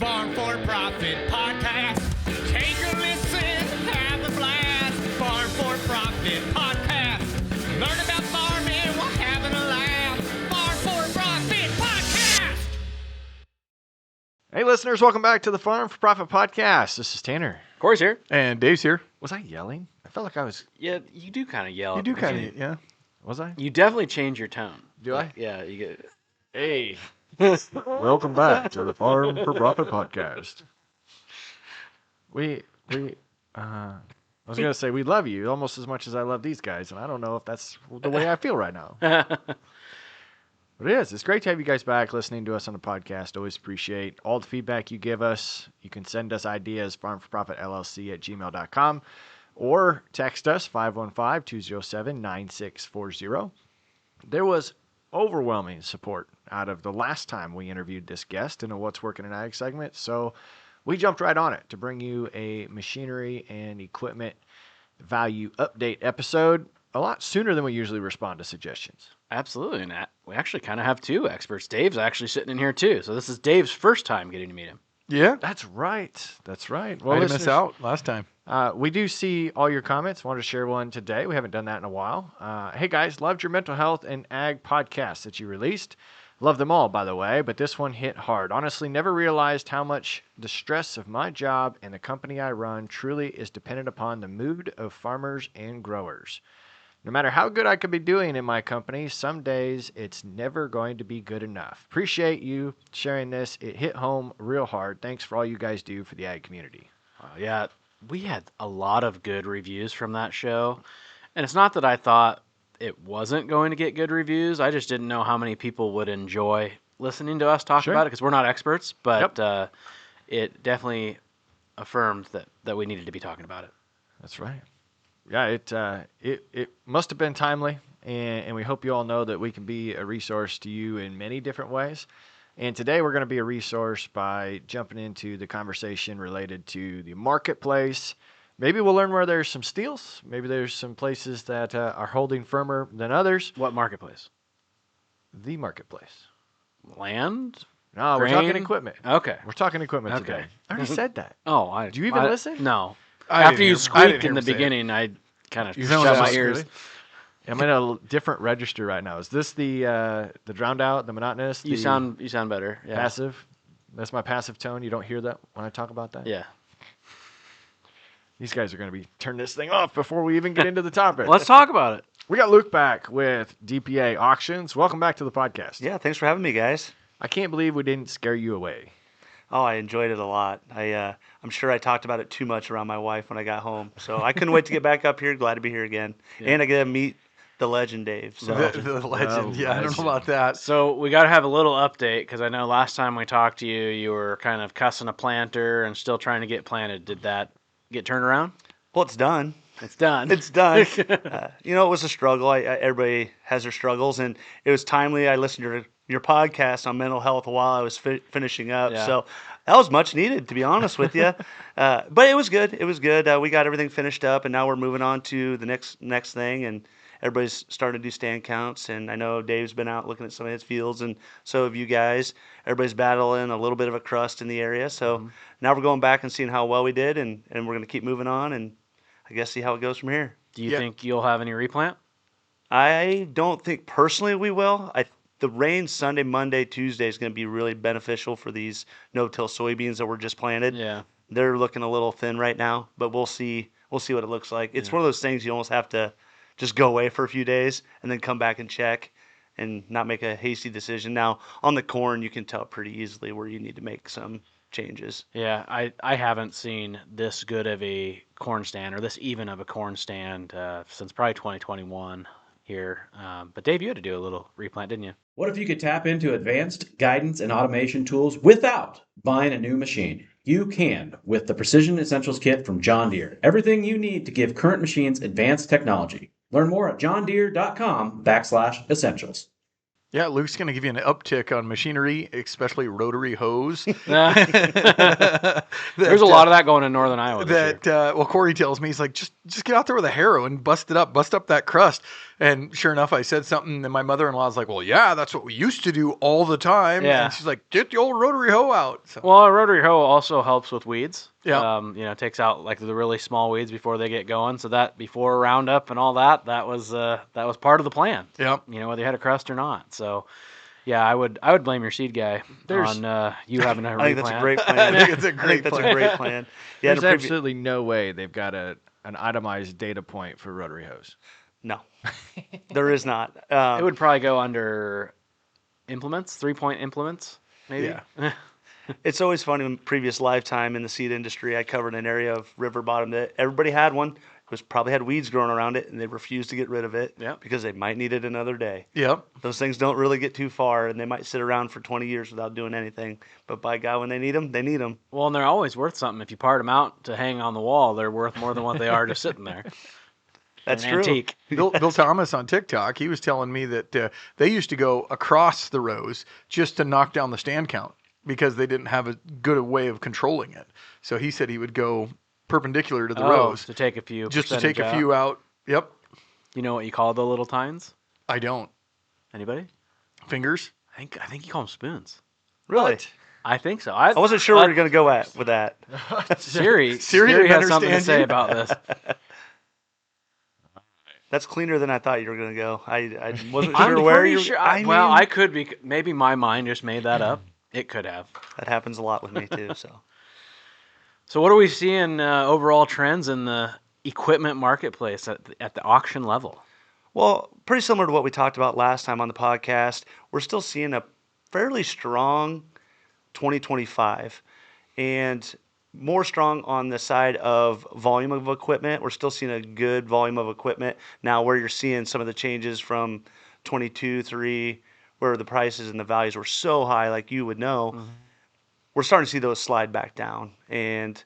Farm for Profit Podcast. Take a listen, have a blast. Farm for Profit Podcast. Learn about farming while having a laugh. Farm for Profit Podcast. Hey, listeners, welcome back to the Farm for Profit Podcast. This is Tanner. Corey's here. And Dave's here. Was I yelling? I felt like I was. Yeah, you do kind of yell. You at do the kind beginning. of, yeah. Was I? You definitely change your tone. Do I? Yeah, you get. Hey. Welcome back to the Farm for Profit Podcast. I was going to say we love you almost as much as I love these guys, and I don't know if that's the way I feel right now. But it is. It's great to have you guys back listening to us on the podcast. Always appreciate all the feedback you give us. You can send us ideas, farmforprofitllc@gmail.com, or text us, 515-207-9640. There was overwhelming support out of the last time we interviewed this guest in a What's Working in Ag segment, so we jumped right on it to bring you a machinery and equipment value update episode a lot sooner than we usually respond to suggestions. Absolutely, and we actually kind of have two experts. Dave's actually sitting in here too, so this is Dave's first time getting to meet him. Yeah. That's right. That's right. Well, I didn't miss out last time. We do see all your comments. Wanted to share one today. We haven't done that in a while. Hey, guys, loved your mental health and ag podcasts that you released. Love them all, by the way, but this one hit hard. Honestly, never realized how much the stress of my job and the company I run truly is dependent upon the mood of farmers and growers. No matter how good I could be doing in my company, some days it's never going to be good enough. Appreciate you sharing this. It hit home real hard. Thanks for all you guys do for the ag community. Yeah, we had a lot of good reviews from that show, and it's not that I thought it wasn't going to get good reviews. I just didn't know how many people would enjoy listening to us talk about it because we're not experts, but it definitely affirmed that we needed to be talking about it. That's right. Yeah, it must have been timely, and we hope you all know that we can be a resource to you in many different ways. And today we're going to be a resource by jumping into the conversation related to the marketplace. Maybe we'll learn where there's some steals. Maybe there's some places that are holding firmer than others. What marketplace? The marketplace. Land? No, Grain? we're talking equipment. Okay. We're talking equipment Okay. today. I already said that. Oh, Did you even listen? No. I After didn't you hear- I didn't squeaked hear in the him say it. beginning, I kind of You shut sound my like- ears. really? I'm in a different register right now. Is this the drowned out, the monotonous? You sound better. Yeah. passive? That's my passive tone. You don't hear that when I talk about that? Yeah. These guys are going to be turning this thing off before we even get into the topic. Let's talk about it. We got Luke back with DPA Auctions. Welcome back to the podcast. Yeah, thanks for having me, guys. I can't believe we didn't scare you away. Oh, I enjoyed it a lot. I'm sure I talked about it too much around my wife when I got home. So I couldn't wait to get back up here. Glad to be here again. Yeah. And I get to meet the legend, Dave. So The legend. Yeah, I don't know about that. So we got to have a little update because I know last time we talked to you, you were kind of cussing a planter and still trying to get planted. Did that get turned around? well, it's done. It's done. It's done. It was a struggle. Everybody has their struggles, and it was timely. I listened to your podcast on mental health while I was finishing up. Yeah. So that was much needed, to be honest with you. But it was good. It was good. We got everything finished up, and now we're moving on to the next thing. And everybody's starting to do stand counts. And I know Dave's been out looking at some of his fields, and so have you guys. Everybody's battling a little bit of a crust in the area. So now we're going back and seeing how well we did, and we're going to keep moving on and I guess see how it goes from here. Do you think you'll have any replant? I don't think personally we will. The rain Sunday, Monday, Tuesday is going to be really beneficial for these no-till soybeans that were just planted. Yeah. They're looking a little thin right now, but we'll see. We'll see what it looks like. It's one of those things you almost have to just go away for a few days and then come back and check and not make a hasty decision. Now, on the corn, you can tell pretty easily where you need to make some changes. Yeah, I haven't seen this good of a corn stand or this even of a corn stand since probably 2021 here. But Dave, you had to do a little replant, didn't you? What if you could tap into advanced guidance and automation tools without buying a new machine? You can with the Precision Essentials Kit from John Deere. Everything you need to give current machines advanced technology. Learn more at johndeere.com/essentials. Yeah, Luke's going to give you an uptick on machinery, especially rotary hose. There's a lot of that going in northern Iowa this year. Well, Corey tells me, he's like, just get out there with a harrow and bust it up, bust up that crust. And sure enough, I said something, and my mother-in-law was like, well, yeah, that's what we used to do all the time. Yeah. And she's like, get the old rotary hoe out. So, Well, a rotary hoe also helps with weeds. Yeah. Takes out like the really small weeds before they get going. So that before Roundup and all that was part of the plan. yeah. Whether you had a crust or not. So, yeah, I would blame your seed guy on you having a I think that's a replant. great plan. I think it's a I think great that's plan. a great plan. Yeah, There's absolutely no way they've got an itemized data point for rotary hose. no, there is not. It would probably go under implements, 3-point implements, maybe. Yeah. It's always funny. In previous lifetime in the seed industry, I covered an area of river bottom that everybody had one. Probably had weeds growing around it, and they refused to get rid of it Yep. because they might need it another day. Yep. Those things don't really get too far, and they might sit around for 20 years without doing anything. But by God, when they need them, they need them. Well, and they're always worth something. If you part them out to hang on the wall, they're worth more than what they are just sitting there. That's An true. Antique. Bill Thomas on TikTok, he was telling me that they used to go across the rows just to knock down the stand count because they didn't have a good way of controlling it. So he said he would go perpendicular to the rows to take a few. just to take percentage a few out. Yep. You know what you call the little tines? I don't. Anybody? Fingers? I think you call them spoons. Really? I think so. I wasn't sure where you're going to go with that. Siri Siri has didn't something to understand say you. about this. That's cleaner than I thought you were going to go. I wasn't I'm sure where pretty you. sure. I I could be. Maybe my mind just made that up. It could have. that happens a lot with me too. So, what are we seeing overall trends in the equipment marketplace at the auction level? Well, pretty similar to what we talked about last time on the podcast. We're still seeing a fairly strong 2025, and more strong on the side of volume of equipment. We're still seeing a good volume of equipment. Now, where you're seeing some of the changes from 22, 3, where the prices and the values were so high, like you would know, we're starting to see those slide back down. And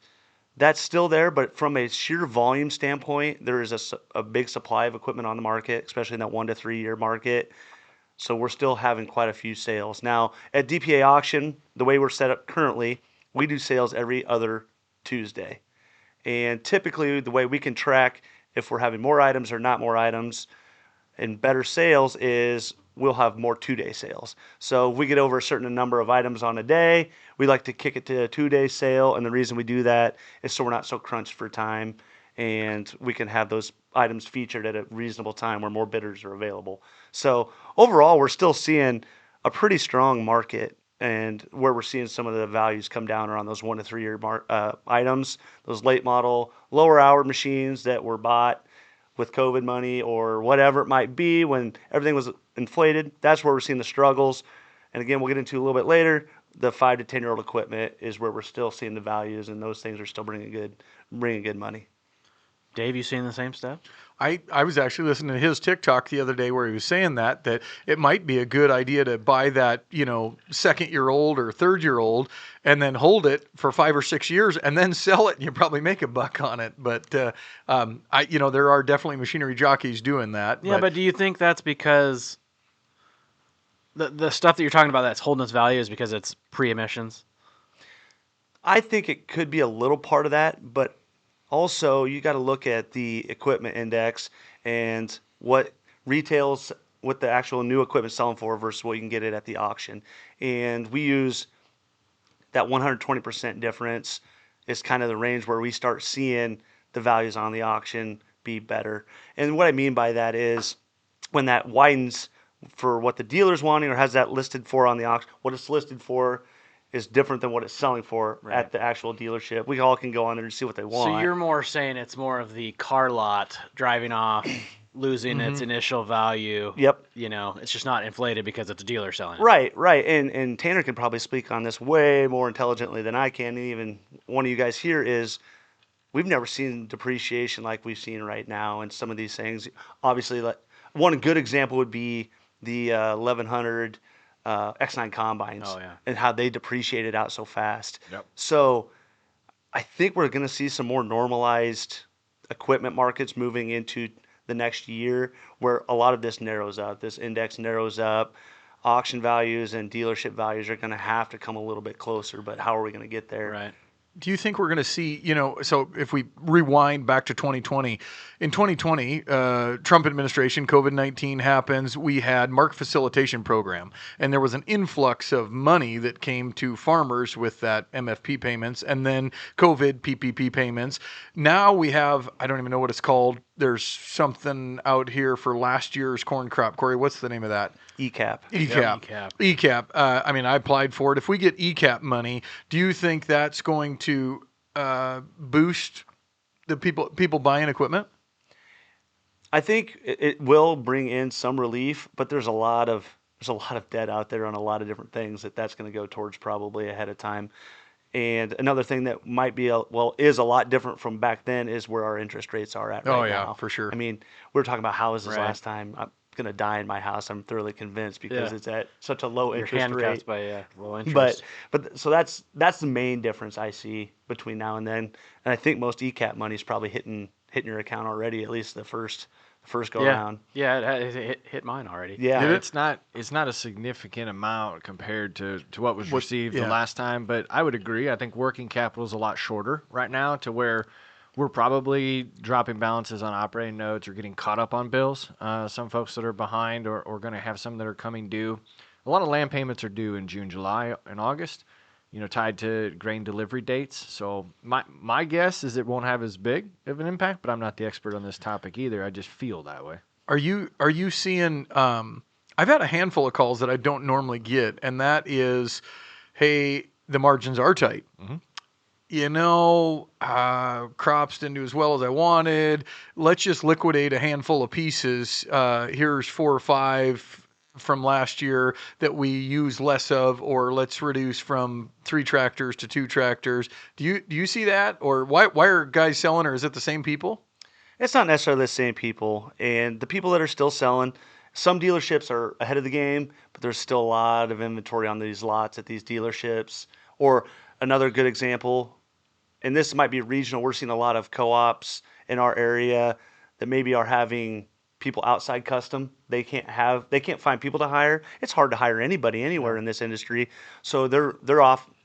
that's still there, but from a sheer volume standpoint, there is a big supply of equipment on the market, especially in that 1 to 3 year market. So we're still having quite a few sales. Now, at DPA auction, the way we're set up currently, we do sales every other Tuesday. And typically, the way we can track if we're having more items or not more items and better sales is we'll have more 2-day sales. So if we get over a certain number of items on a day, we like to kick it to a 2-day sale. And the reason we do that is so we're not so crunched for time, and we can have those items featured at a reasonable time where more bidders are available. So overall, we're still seeing a pretty strong market, and where we're seeing some of the values come down are on those 1 to 3 year items, those late model, lower hour machines that were bought with COVID money or whatever it might be when everything was inflated. That's where we're seeing the struggles. And again, we'll get into a little bit later. The 5 to 10 year old equipment is where we're still seeing the values, and those things are still bringing good money. Dave, you seeing the same stuff? I was actually listening to his TikTok the other day where he was saying that it might be a good idea to buy that, 2nd-year-old or 3rd-year-old and then hold it for 5 or 6 years and then sell it, and you probably make a buck on it. But there are definitely machinery jockeys doing that. Yeah, but do you think that's because the stuff that you're talking about that's holding its value is because it's pre-emissions? I think it could be a little part of that, but also you got to look at the equipment index and what retails, what the actual new equipment selling for versus what you can get it at the auction. And we use that 120% difference is kind of the range where we start seeing the values on the auction be better. And what I mean by that is when that widens for what the dealer's wanting or has that listed for on the auction, what it's listed for is different than what it's selling for at the actual dealership. We all can go on there and see what they want. So you're more saying it's more of the car lot driving off, losing its initial value. Yep. It's just not inflated because it's a dealer selling it. Right. And Tanner can probably speak on this way more intelligently than I can. And even one of you guys here is, we've never seen depreciation like we've seen right now and some of these things. Obviously, like one good example would be the 1100 X9 combines and how they depreciated out so fast. Yep. So I think we're going to see some more normalized equipment markets moving into the next year where a lot of this narrows up. This index narrows up. Auction values and dealership values are going to have to come a little bit closer, but how are we going to get there? Right. do you think we're going to see, so if we rewind back to 2020, in 2020, Trump administration, COVID-19 happens, we had market facilitation program, and there was an influx of money that came to farmers with that MFP payments, and then COVID PPP payments. Now we have, I don't even know what it's called. There's something out here for last year's corn crop. Corey, what's the name of that? ECAP. ECAP. I applied for it. If we get ECAP money, do you think that's going to boost the people buying equipment? I think it will bring in some relief, but there's a lot of debt out there on a lot of different things that's going to go towards probably ahead of time. And another thing that might be is a lot different from back then is where our interest rates are at right now. For sure. I mean, we were talking about houses Right. last time. I'm going to die in my house. I'm thoroughly convinced because it's at such a low You're interest handcuffed rate. by low interest. But so that's the main difference I see between now and then. And I think most ECAP money is probably hitting your account already, at least the first go around. Yeah, it hit mine already. Yeah. It's not a significant amount compared to what was received the last time, but I would agree. I think working capital is a lot shorter right now to where we're probably dropping balances on operating notes or getting caught up on bills. Some folks that are behind or going to have some that are coming due. A lot of land payments are due in June, July, and August, tied to grain delivery dates. So my guess is it won't have as big of an impact, but I'm not the expert on this topic either. I just feel that way. Are you seeing? I've had a handful of calls that I don't normally get, and that is, hey, the margins are tight. Mm-hmm. Crops didn't do as well as I wanted. Let's just liquidate a handful of pieces. Here's 4 or 5 from last year that we use less of, or let's reduce from 3 tractors to 2 tractors. Do you see that, or why are guys selling, or is it the same people? It's not necessarily the same people. And the people that are still selling, some dealerships are ahead of the game, but there's still a lot of inventory on these lots at these dealerships. Or another good example, and this might be regional, we're seeing a lot of co-ops in our area that maybe are having people outside custom. They can't find people to hire. It's hard to hire anybody anywhere in this industry. So they're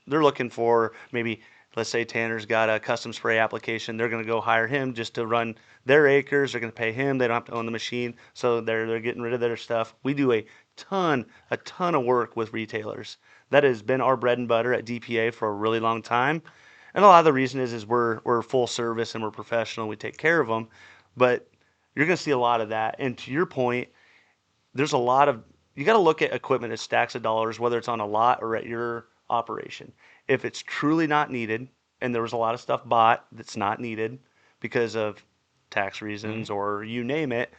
looking for, maybe, let's say Tanner's got a custom spray application. They're going to go hire him just to run their acres. They're going to pay him. They don't have to own the machine. So they're getting rid of their stuff. We do a ton of work with retailers. That has been our bread and butter at DPA for a really long time. And a lot of the reason is we're full service and we're professional. We take care of them. But you're going to see a lot of that. And to your point, there's a lot of, you got to look at equipment as stacks of dollars, whether it's on a lot or at your operation. If it's truly not needed, and there was a lot of stuff bought that's not needed because of tax reasons or you name it,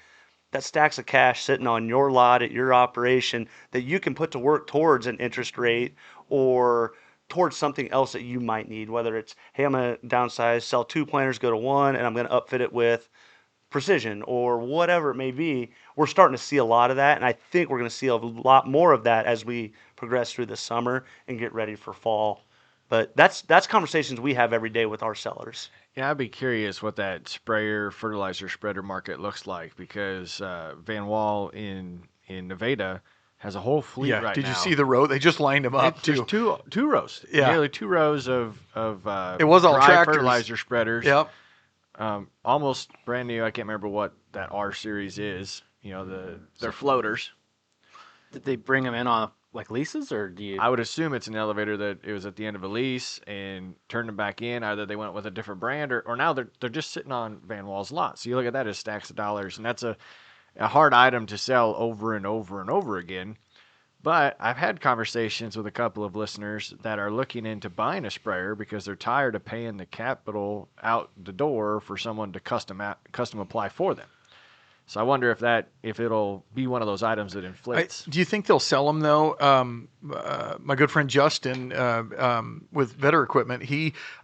that stacks of cash sitting on your lot at your operation that you can put to work towards an interest rate or towards something else that you might need, whether it's, hey, I'm going to downsize, sell 2 planters, go to 1, and I'm going to upfit it with precision or whatever it may be. We're starting to see a lot of that, and I think we're going to see a lot more of that as we progress through the summer and get ready for fall. But that's conversations we have every day with our sellers. Yeah, I'd be curious what that sprayer fertilizer spreader market looks like, because Van Wall in Nevada has a whole fleet right now. Did you see the row? They just lined them up too. There's two rows. Yeah. Nearly 2 rows of it was all dry tractors. fertilizer spreaders. Yep. Almost brand new. I can't remember what that R series is. They're floaters. Did they bring them in on like leases, or do you? I would assume it's an elevator that it was at the end of a lease and turned them back in. Either they went with a different brand, or now they're just sitting on Van Wall's lot. So you look at that as stacks of dollars, and that's a hard item to sell over and over and over again. But I've had conversations with a couple of listeners that are looking into buying a sprayer because they're tired of paying the capital out the door for someone to custom apply for them. So I wonder if it'll be one of those items that inflates. Do you think they'll sell them though? My good friend Justin with Vetter Equipment,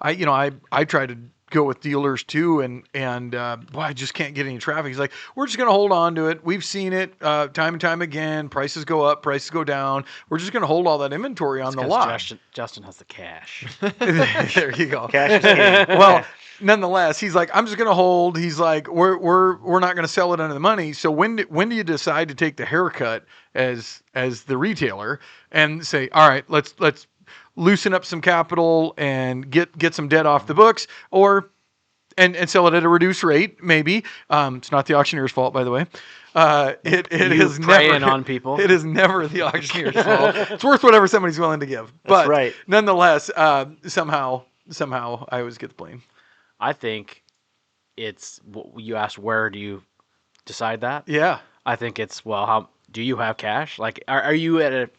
I try to go with dealers too, and boy, I just can't get any traffic. He's like, we're just going to hold on to it. We've seen it time and time again. Prices go up, prices go down. We're just going to hold all that inventory on the lot. Justin has the cash. There you go. Cash is king. Well, nonetheless, he's like, I'm just going to hold. He's like, we're not going to sell it under the money. So when do you decide to take the haircut as the retailer and say, all right, let's loosen up some capital and get some debt off the books, or and sell it at a reduced rate, maybe. It's not the auctioneer's fault, by the way. It You is preying never on people. It is never the auctioneer's fault. It's worth whatever somebody's willing to give. But right. nonetheless, somehow I always get the blame. I think it's, you asked where do you decide that? Yeah. I think it's, well, how do you have cash? Like, are you at a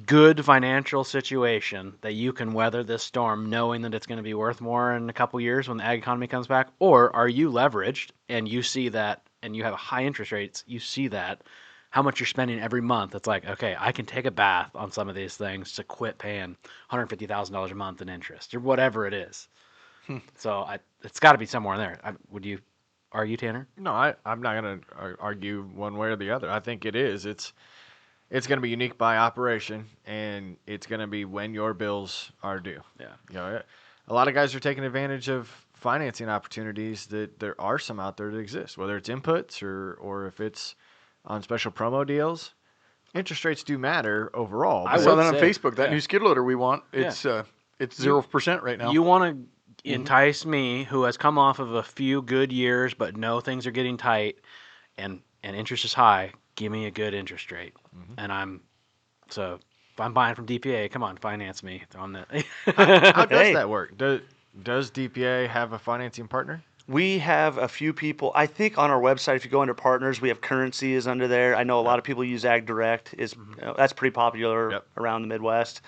good financial situation that you can weather this storm knowing that it's going to be worth more in a couple years when the ag economy comes back? Or are you leveraged and you see that, and you have high interest rates, you see that, how much you're spending every month? It's like, okay, I can take a bath on some of these things to quit paying $150,000 a month in interest or whatever it is. So it's got to be somewhere in there. Would you argue, Tanner? No, I'm not going to argue one way or the other. I think it is. It's going to be unique by operation, and it's going to be when your bills are due. Yeah. You know, a lot of guys are taking advantage of financing opportunities that there are some out there that exist, whether it's inputs or if it's on special promo deals. Interest rates do matter overall. I but- saw that on say, Facebook. That yeah. new skid loader we want. It's 0% right now. You want to entice me, who has come off of a few good years, but know things are getting tight, and interest is high. Give me a good interest rate, and so if I'm buying from DPA, come on, finance me on that. How does Hey. that work? Does DPA have a financing partner? We have a few people. I think on our website, if you go under partners, we have Currency is under there. I know a lot of people use Ag Direct. That's pretty popular Yep. around the Midwest,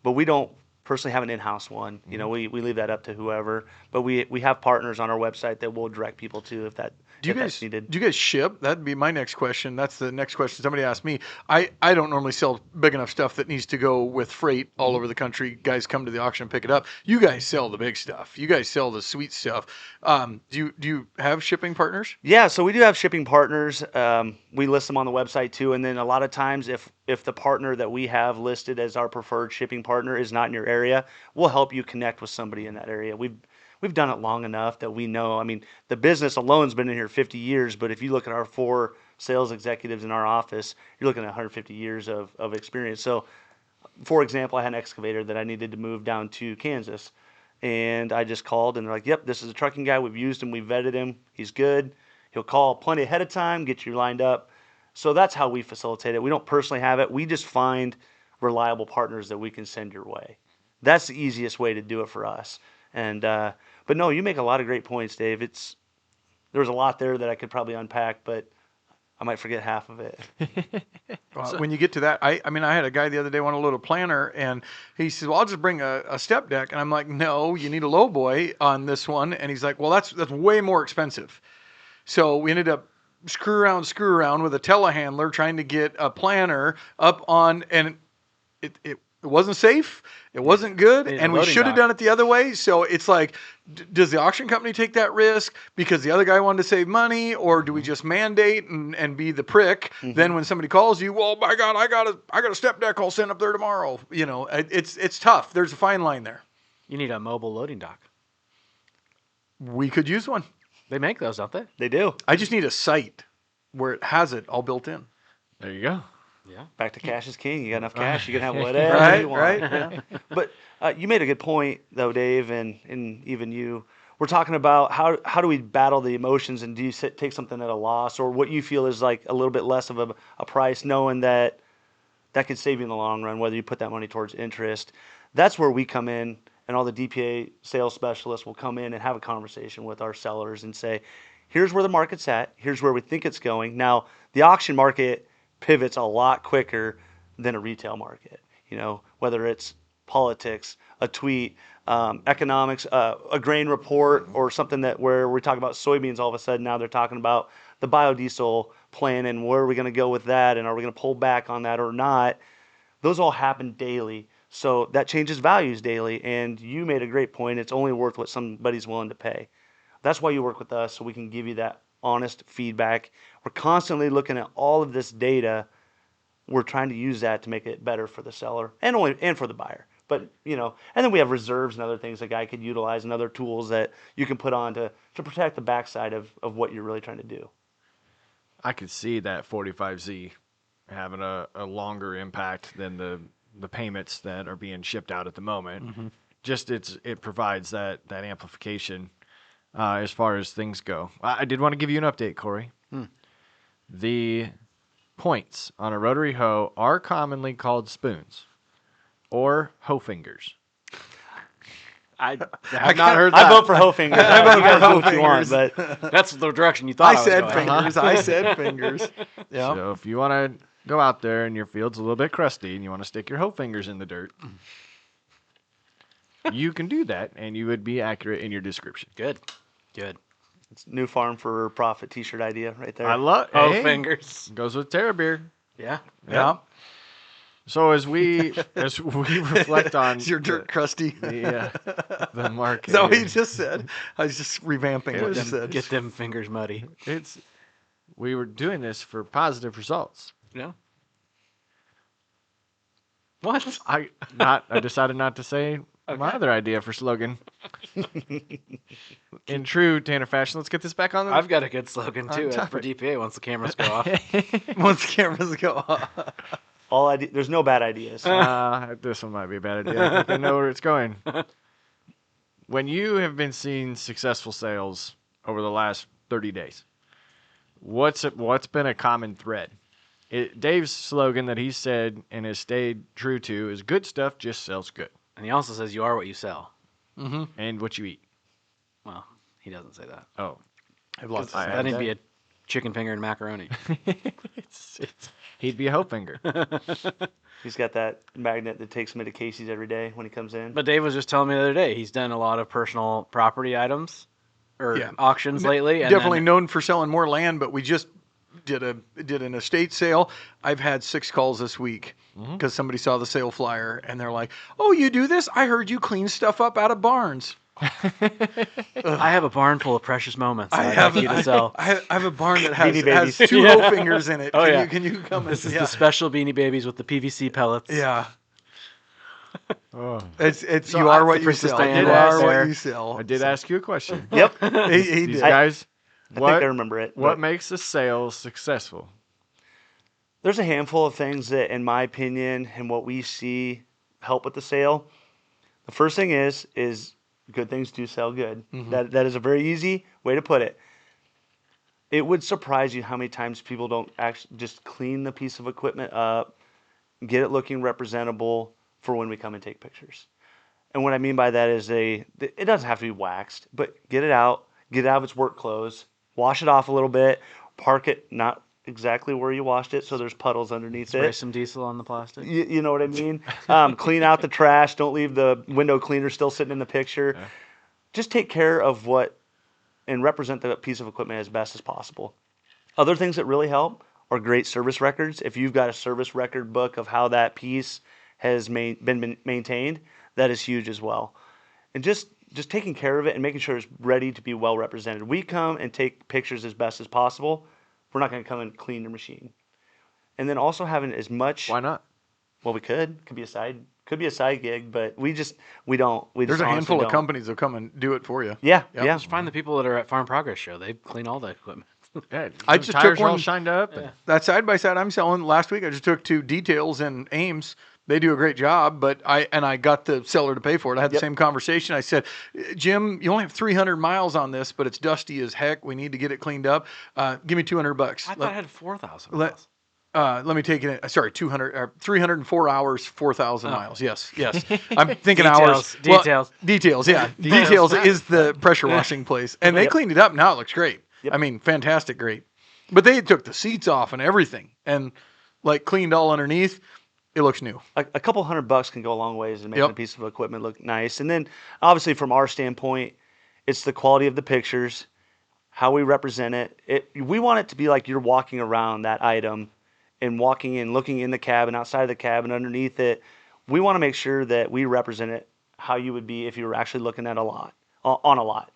but we don't personally have an in-house one. You know, we leave that up to whoever. But we have partners on our website that we'll direct people to if that Do you if guys that's needed. do you guys ship? That'd be my next question. That's the next question somebody asked me. I don't normally sell big enough stuff that needs to go with freight all over the country. Guys come to the auction and pick it up. You guys sell the big stuff. You guys sell the sweet stuff. Do you have shipping partners? Yeah, so we do have shipping partners. We list them on the website too, and then a lot of times, if the partner that we have listed as our preferred shipping partner is not in your area, we'll help you connect with somebody in that area. We've done it long enough that we know. I mean, the business alone's been in here 50 years, but if you look at our 4 sales executives in our office, you're looking at 150 years of experience. So, for example, I had an excavator that I needed to move down to Kansas. And I just called, and they're like, yep, this is a trucking guy. We've used him. We've vetted him. He's good. He'll call plenty ahead of time, get you lined up. So that's how we facilitate it. We don't personally have it. We just find reliable partners that we can send your way. That's the easiest way to do it for us. And but no, you make a lot of great points, Dave. There's a lot there that I could probably unpack, but I might forget half of it. When you get to that, I mean, I had a guy the other day want to load a planter, and he says, "Well, I'll just bring a step deck," and I'm like, "No, you need a low boy on this one," and he's like, "Well, that's way more expensive." So we ended up screw around with a telehandler trying to get a planter up on, and it wasn't safe. It wasn't good, Needs a and we loading should have dock. done it the other way. So it's like, does the auction company take that risk because the other guy wanted to save money, or do we just mandate and be the prick? Then when somebody calls you, well, my God, I got a step deck. I'll send up there tomorrow. You know, it's tough. There's a fine line there. You need a mobile loading dock. We could use one. They make those, don't they? They do. I just need a site where it has it all built in. There you go. Yeah. Back to cash is king. You got enough cash, you can have whatever Right, you want. right. Yeah. But you made a good point, though, Dave, and even you. We're talking about how do we battle the emotions, and do you take something at a loss, or what you feel is like a little bit less of a price, knowing that could save you in the long run, whether you put that money towards interest. That's where we come in, and all the DPA sales specialists will come in and have a conversation with our sellers and say, here's where the market's at, here's where we think it's going. Now, the auction market pivots a lot quicker than a retail market, you know, whether it's politics, a tweet, economics, a grain report, or something where we talk about soybeans, all of a sudden now they're talking about the biodiesel plan and where are we going to go with that, and are we going to pull back on that or not. Those all happen daily, so that changes values daily. And you made a great point. It's only worth what somebody's willing to pay. That's why you work with us, so we can give you that honest feedback. We're constantly looking at all of this data. We're trying to use that to make it better for the seller and for the buyer. But, you know, and then we have reserves and other things a guy could utilize, and other tools that you can put on to protect the backside of what you're really trying to do. I could see that 45Z having a longer impact than the the payments that are being shipped out at the moment. Mm-hmm. Just it provides that amplification as far as things go. I did want to give you an update, Corey. The points on a rotary hoe are commonly called spoons or hoe fingers. I have not heard that. I vote for hoe fingers. I vote You guys for hoe do what you want, fingers. but That's the direction you thought I I was said going. fingers. I said fingers. Yeah. So if you want to go out there and your field's a little bit crusty and you want to stick your hoe fingers in the dirt, you can do that, and you would be accurate in your description. Good. it's new farm for profit T-shirt idea right there. I love Oh, fingers. Goes with Terra beer. Yeah. Yeah. So as we reflect on Is your dirt crusty? the market, Is that what you here, just said? I was just revamping what you said. Get them fingers muddy. we were doing this for positive results. Yeah. What? I decided not to say my other idea for slogan. In true Tanner fashion, let's get this back on the. I've got a good slogan too for topic. DPA once the cameras go off. Once the cameras go off. There's no bad ideas. This one might be a bad idea. I think I know where it's going. When you have been seeing successful sales over the last 30 days, what's been a common thread? Dave's slogan that he said and has stayed true to is good stuff just sells good. And he also says you are what you sell. Mm-hmm. And what you eat. Well, he doesn't say that. Oh. I've lost I- That would be a chicken finger and macaroni. He'd be a hoe finger. He's got that magnet that takes him into Casey's every day when he comes in. But Dave was just telling me the other day he's done a lot of personal property items or Yeah. auctions lately. And Definitely then, known for selling more land, but we just did an estate sale. I've had 6 calls this week because somebody saw the sale flyer and they're like, "Oh, you do this? I heard you clean stuff up out of barns." I have a barn full of precious moments that I I'd have like you to sell. I have a barn that Beanie has Babies. 2 hoe fingers in it. Oh, yeah. Can you come? This is yeah. the special Beanie Babies with the PVC pellets. Yeah. Oh. It's So you are the what you Princess sell. Diana You are was what there. you sell. I did ask you a question. Yep. He These did. guys, I think what I remember it. what but makes a sale successful? There's a handful of things that, in my opinion, and what we see help with the sale. The first thing is good things do sell good. Mm-hmm. That is a very easy way to put it. It would surprise you how many times people don't actually just clean the piece of equipment up, get it looking representable for when we come and take pictures. And what I mean by that is it doesn't have to be waxed, but get it out of its work clothes, wash it off a little bit, park it not exactly where you washed it so there's puddles underneath Spray it. some diesel on the plastic. You know what I mean? Clean out the trash. Don't leave the window cleaner still sitting in the picture. Yeah. Just take care of and represent the piece of equipment as best as possible. Other things that really help are great service records. If you've got a service record book of how that piece has been maintained, that is huge as well. And just taking care of it and making sure it's ready to be well represented. We come and take pictures as best as possible. We're not going to come and clean your machine. And then also having as much. Why not? Well, we could be a side gig, but we don't. There's a handful of companies that come and do it for you. Yeah, Yep. yeah. Just find the people that are at Farm Progress Show. They clean all the equipment. Yeah, I the just tires took are all one- shined up. and- That side by side I'm selling last week. I just took 2 Details in Ames. They do a great job, but I got the seller to pay for it. I had the Yep. same conversation. I said, "Jim, you only have 300 miles on this, but it's dusty as heck. We need to get it cleaned up. Give me $200." I thought it had 4,000 let- miles. Let me take it. Sorry, 304 hours, 4,000 miles. Yes. I'm thinking hours. Details. Details. Yeah, Details. Details is the pressure washing place, and they Yep. cleaned it up. Now it looks great. Yep. I mean, fantastic, great. But they took the seats off and everything, and like cleaned all underneath. It looks new. A couple $100 can go a long ways in making Yep. a piece of equipment look nice. And then, obviously, from our standpoint, it's the quality of the pictures, how we represent it. We want it to be like you're walking around that item and walking in, looking in the cabin, outside of the cabin, underneath it. We want to make sure that we represent it how you would be if you were actually looking at on a lot.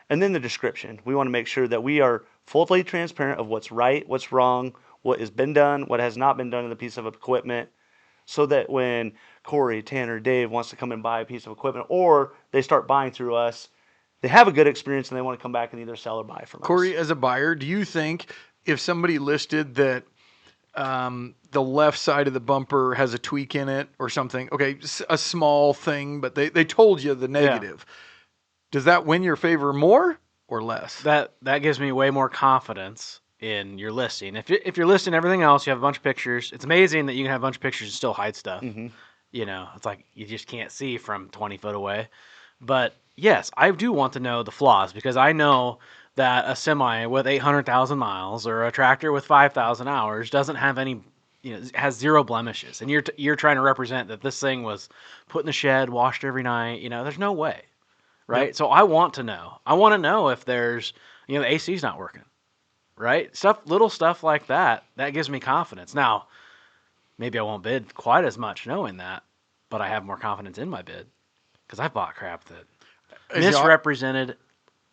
And then the description. We want to make sure that we are fully transparent of what's right, what's wrong, what has been done, what has not been done in the piece of equipment, so that when Corey, Tanner, Dave wants to come and buy a piece of equipment, or they start buying through us, they have a good experience and they want to come back and either sell or buy from us. Corey, as a buyer, do you think if somebody listed that the left side of the bumper has a tweak in it or something. Okay, a small thing, but they told you the negative. Does that win your favor more or less? That gives me way more confidence in your listing. If you're listing everything else, you have a bunch of pictures. It's amazing that you can have a bunch of pictures and still hide stuff. Mm-hmm. You know, it's like you just can't see from 20 foot away. But yes, I do want to know the flaws because I know that a semi with 800,000 miles or a tractor with 5,000 hours doesn't have any, has zero blemishes. And you're trying to represent that this thing was put in the shed, washed every night. There's no way, right? Yep. So I want to know. I want to know if there's, the AC's not working, right? Little stuff like that gives me confidence. Now, maybe I won't bid quite as much knowing that, but I have more confidence in my bid because I've bought crap that misrepresented.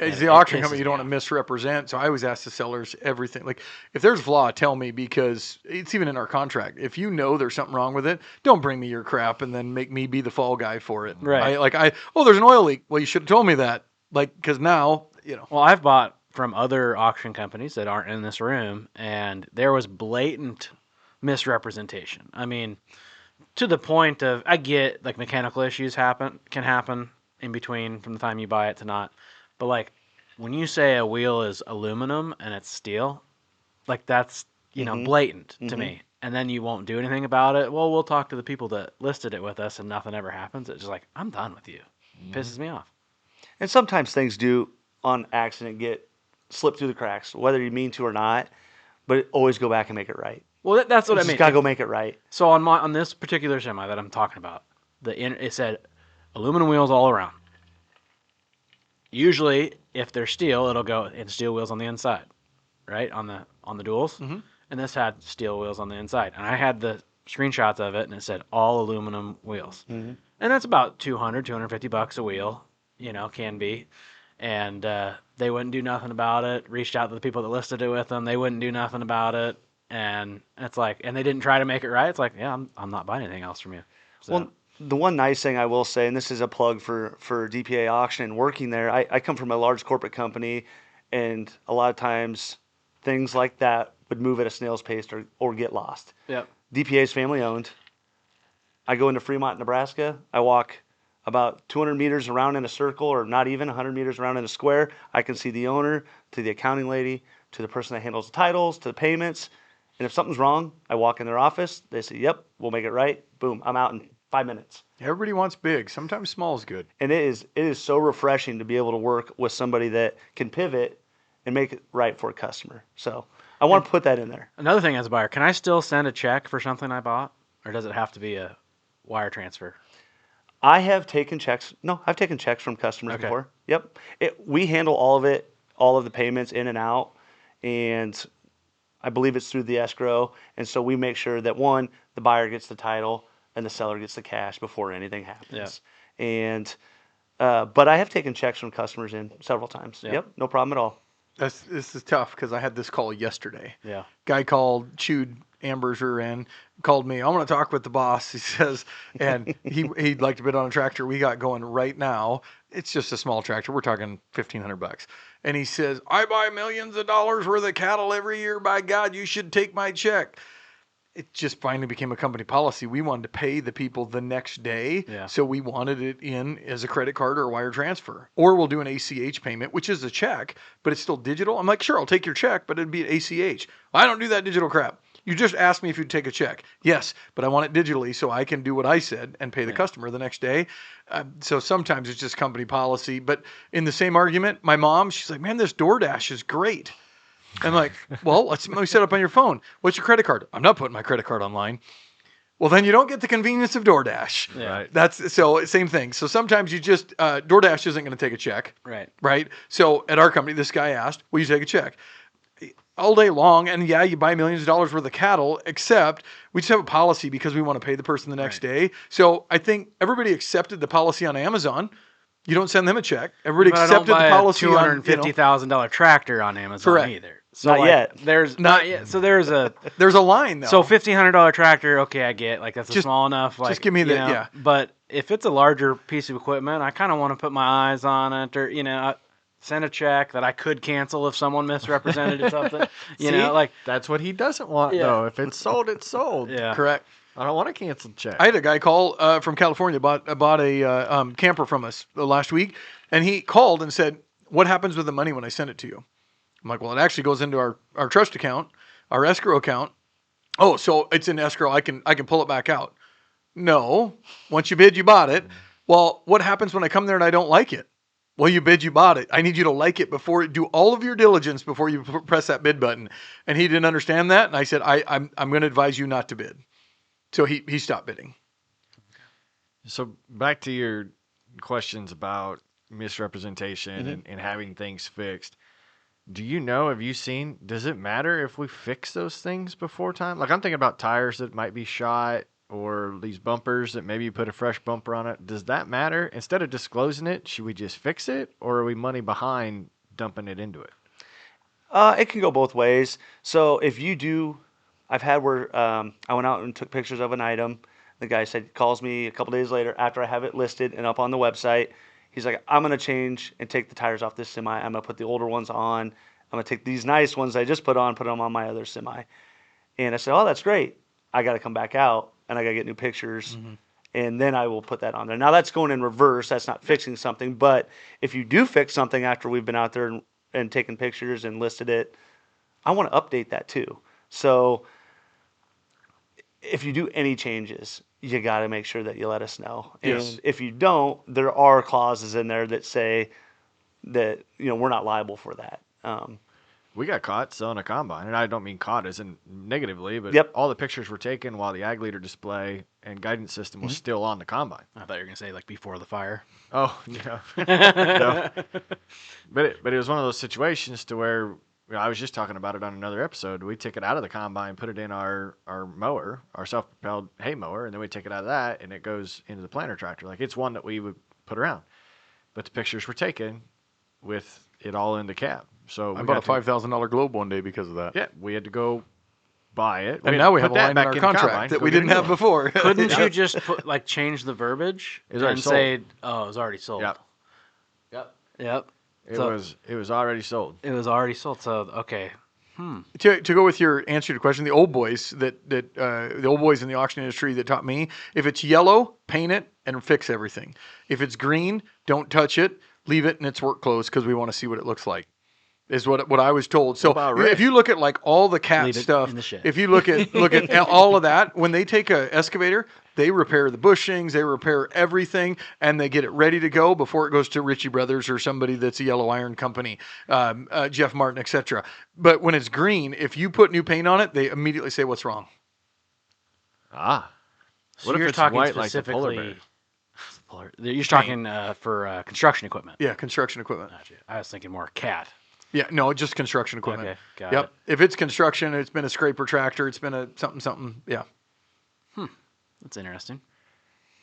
As the auction company, you don't want to misrepresent. So I always ask the sellers everything. Like, if there's flaw, tell me, because it's even in our contract. If you know there's something wrong with it, don't bring me your crap and then make me be the fall guy for it. Right. There's an oil leak. Well, you should have told me that. Because now, Well, I've bought from other auction companies that aren't in this room, and there was blatant misrepresentation. I mean, to the point of, I get like mechanical issues can happen in between from the time you buy it to not. But like when you say a wheel is aluminum and it's steel, like that's, blatant to me. And then you won't do anything about it. Well, we'll talk to the people that listed it with us and nothing ever happens. It's just like, I'm done with you. It pisses me off. And sometimes things do on accident get slipped through the cracks, whether you mean to or not, but always go back and make it right. Well, that's what I mean. You just gotta go make it right. So on this particular semi that I'm talking about, it said aluminum wheels all around. Usually, if they're steel, it'll go in steel wheels on the inside, right on the duals. Mm-hmm. And this had steel wheels on the inside, and I had the screenshots of it, and it said all aluminum wheels, and that's about $250 a wheel, can be. And they wouldn't do nothing about it. Reached out to the people that listed it with them, they wouldn't do nothing about it. And it's like, and they didn't try to make it right. It's like, yeah, I'm not buying anything else from you. So. Well, the one nice thing I will say, and this is a plug for DPA auction and working there, I come from a large corporate company, and a lot of times things like that would move at a snail's pace or get lost. Yep. DPA is family owned. I go into Fremont, Nebraska. I walk about 200 meters around in a circle, or not even 100 meters around in a square. I can see the owner, to the accounting lady, to the person that handles the titles, to the payments. And if something's wrong, I walk in their office. They say, yep, we'll make it right. Boom, I'm out in 5 minutes. Everybody wants big. Sometimes small is good. And it is so refreshing to be able to work with somebody that can pivot and make it right for a customer. So I want to put that in there. Another thing as a buyer, can I still send a check for something I bought? Or does it have to be a wire transfer? I have taken checks. No, I've taken checks from customers before. Yep. We handle all of it, all of the payments in and out. And I believe it's through the escrow. And so we make sure that, one, the buyer gets the title and the seller gets the cash before anything happens. Yeah. And but I have taken checks from customers in several times. Yeah. Yep, no problem at all. This is tough because I had this call yesterday. Yeah. Guy called, chewed Amberser in, called me. I want to talk with the boss, he says, and he'd like to bid on a tractor we got going right now. It's just a small tractor. We're talking $1,500. And he says, I buy millions of dollars worth of cattle every year. By God, you should take my check. It just finally became a company policy. We wanted to pay the people the next day. Yeah. So we wanted it in as a credit card or a wire transfer. Or we'll do an ACH payment, which is a check, but it's still digital. I'm like, sure, I'll take your check, but it'd be an ACH. I don't do that digital crap. You just asked me if you'd take a check. Yes, but I want it digitally so I can do what I said and pay the customer the next day. So sometimes it's just company policy. But in the same argument, my mom, she's like, man, this DoorDash is great. I'm like, well, let me set up on your phone. What's your credit card? I'm not putting my credit card online. Well, then you don't get the convenience of DoorDash. Yeah. Right. That's so same thing. So sometimes you just DoorDash isn't going to take a check. Right. Right. So at our company, this guy asked, will you take a check? All day long, and yeah, you buy millions of dollars worth of cattle, except we just have a policy because we want to pay the person the next day. So I think everybody accepted the policy on Amazon. You don't send them a check. Everybody accepted the policy on $250,000 tractor on Amazon Correct. either. So Not yet. There's not yet. So there's a line though. So $1,500 tractor, okay, I get. Like that's Just- small enough. Like, just give me the- yeah. But if it's a larger piece of equipment, I kind of want to put my eyes on it, or send a check that I could cancel if someone misrepresented something. You See? know, like That's what he doesn't want, Yeah. though. If it's sold, it's sold. yeah. Correct. I don't want to cancel check. I had a guy call from California, bought a camper from us last week, and he called and said, "What happens with the money when I send it to you?" I'm like, "Well, it actually goes into our trust account, our escrow account." "Oh, so it's in escrow. I can pull it back out." "No. Once you bid, you bought it." "Well, what happens when I come there and I don't like it?" "Well, you bid, you bought it. I need you to like it before, do all of your diligence before you press that bid button." And he didn't understand that, and I said, I'm going to advise you not to bid. So he stopped bidding. So back to your questions about misrepresentation and having things fixed. Do you know, have you seen, does it matter if we fix those things before time? Like I'm thinking about tires that might be shot or these bumpers that maybe you put a fresh bumper on it. Does that matter? Instead of disclosing it, should we just fix it or are we money behind dumping it into it? It can go both ways. So if you do, I've had where I went out and took pictures of an item. The guy calls me a couple days later after I have it listed and up on the website. He's like, "I'm going to change and take the tires off this semi. I'm going to put the older ones on. I'm going to take these nice ones I just put them on my other semi." And I said, "Oh, that's great. I got to come back out and I got to get new pictures." And then I will put that on there. Now that's going in reverse. That's not fixing something. But if you do fix something after we've been out there and taken pictures and listed it, I want to update that too. So if you do any changes, you got to make sure that you let us know. Yes. And if you don't, there are clauses in there that say that, we're not liable for that. We got caught selling a combine, and I don't mean caught as in negatively, but Yep. all the pictures were taken while the ag leader display and guidance system was still on the combine. I thought you were gonna say like before the fire. Oh, no. No. But it was one of those situations to where I was just talking about it on another episode. We took it out of the combine, put it in our mower, our self-propelled hay mower, and then we take it out of that, and it goes into the planter tractor. Like it's one that we would put around. But the pictures were taken with it all in the cab. So I we bought a got to- $5,000 Globe one day because of that. Yeah, we had to go buy it. And had now to we have put a that line in back our the contract combine, that go we get a didn't new have one. before. Couldn't you just put change the verbiage It was already and sold. say, "Oh, it was already sold"? Yep. Yep. It So- was already sold. It was already sold. So okay. To go with your answer to your question, the old boys the old boys in the auction industry that taught me, if it's yellow, paint it and fix everything. If it's green, don't touch it, leave it in its work clothes because we want to see what it looks like. Is what I was told. So about red? if you look at like all the cat Leave it stuff, in the shed. if you look at all of that, when they take a excavator, they repair the bushings, they repair everything, and they get it ready to go before it goes to Ritchie Brothers or somebody that's a yellow iron company, Jeff Martin, etc. But when it's green, if you put new paint on it, they immediately say what's wrong. Ah. So What if you're it's talking white like the polar specifically? bear? You're talking for construction equipment. Yeah, construction equipment. Gotcha. I was thinking more cat. Yeah, no, just construction equipment. Okay, got Yep. it. If it's construction, it's been a scraper tractor, it's been a something. Yeah. That's interesting.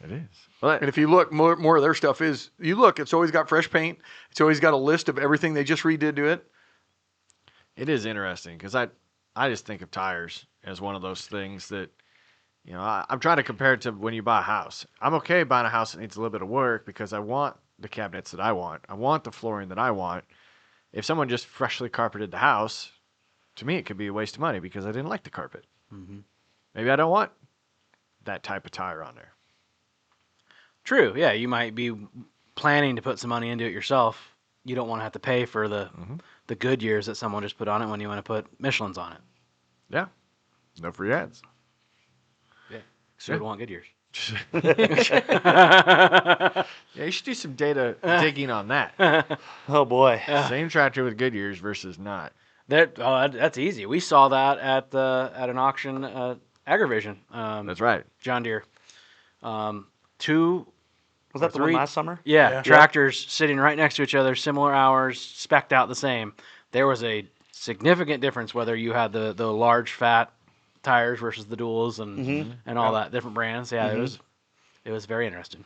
It is. Well, And if you look, more of their stuff is, it's always got fresh paint. It's always got a list of everything they just redid to it. it is interesting because I just think of tires as one of those things that, I'm trying to compare it to when you buy a house. I'm okay buying a house that needs a little bit of work because I want the cabinets that I want. I want the flooring that I want. If someone just freshly carpeted the house, to me, it could be a waste of money because I didn't like the carpet. Maybe I don't want that type of tire on there. True. Yeah, you might be planning to put some money into it yourself. You don't want to have to pay for the good years that someone just put on it when you want to put Michelin's on it. Yeah. No free ads. So you would want good years. Yeah, you should do some data digging on that. Oh boy. Same tractor with Goodyears versus not. That's easy. We saw that at an auction, Agrivision. That's right. John Deere. Two. Was that the one last summer? Yeah, tractors sitting right next to each other, similar hours, spec'd out the same. There was a significant difference whether you had the large fat tires versus the duals and all that, different brands. Yeah, it was very interesting.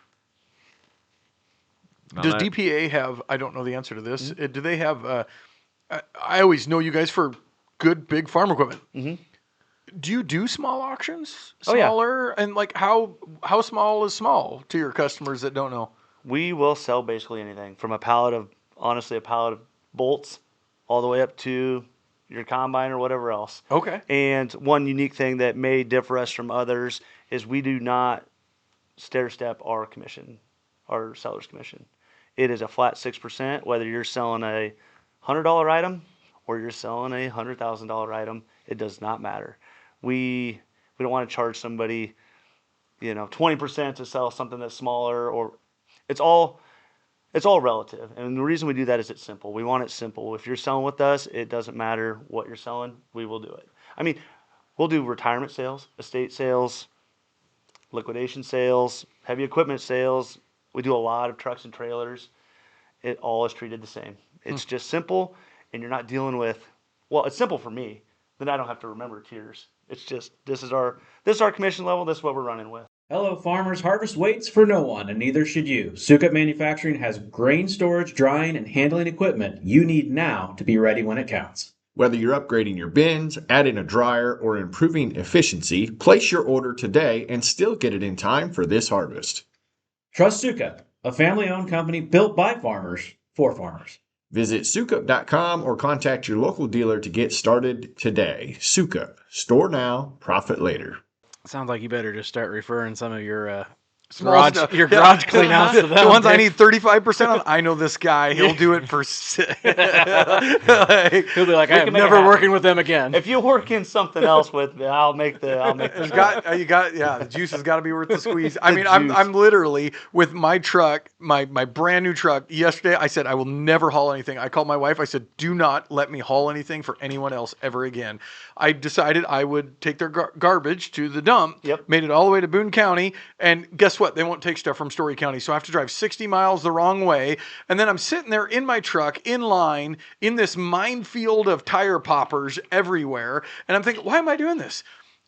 Does DPA have, I don't know the answer to this, do they have, I always know you guys for good big farm equipment. Do you do small auctions? Oh, yeah. Smaller? And like how small is small to your customers that don't know? We will sell basically anything from a pallet of bolts all the way up to your combine or whatever else. Okay. And one unique thing that may differ us from others is we do not stair step our commission, our seller's commission. It is a flat 6%, whether you're selling a $100 item or you're selling a $100,000 item. It does not matter. We don't want to charge somebody, 20% to sell something that's smaller, or it's all relative. And the reason we do that is it's simple. We want it simple. If you're selling with us, it doesn't matter what you're selling. We will do it. I mean, we'll do retirement sales, estate sales, liquidation sales, heavy equipment sales. We do a lot of trucks and trailers. It all is treated the same. It's just simple, and you're not dealing with, well, it's simple for me. Then I don't have to remember tiers. It's just, this is our commission level. This is what we're running with. Hello, farmers. Harvest waits for no one, and neither should you. ECAP Manufacturing has grain storage, drying, and handling equipment you need now to be ready when it counts. Whether you're upgrading your bins, adding a dryer, or improving efficiency, place your order today and still get it in time for this harvest. Trust ECAP, a family-owned company built by farmers for farmers. Visit sukup.com or contact your local dealer to get started today. Sukup, store now, profit later. Sounds like you better just start referring some of your Small garage stuff. garage cleanouts to them. The ones I need 35% on, I know this guy. He'll do it for He'll be like, We I am can make it never happen. working with them again. If you work in something else with me, I'll make the the juice has got to be worth the squeeze. I mean, juice. I'm literally with my truck, my brand new truck. Yesterday, I said I will never haul anything. I called my wife. I said, do not let me haul anything for anyone else ever again. I decided I would take their garbage to the dump. Yep. Made it all the way to Boone County, and guess what? They won't take stuff from Story County, so I have to drive 60 miles the wrong way. And then I'm sitting there in my truck, in line, in this minefield of tire poppers everywhere, and I'm thinking, why am I doing this?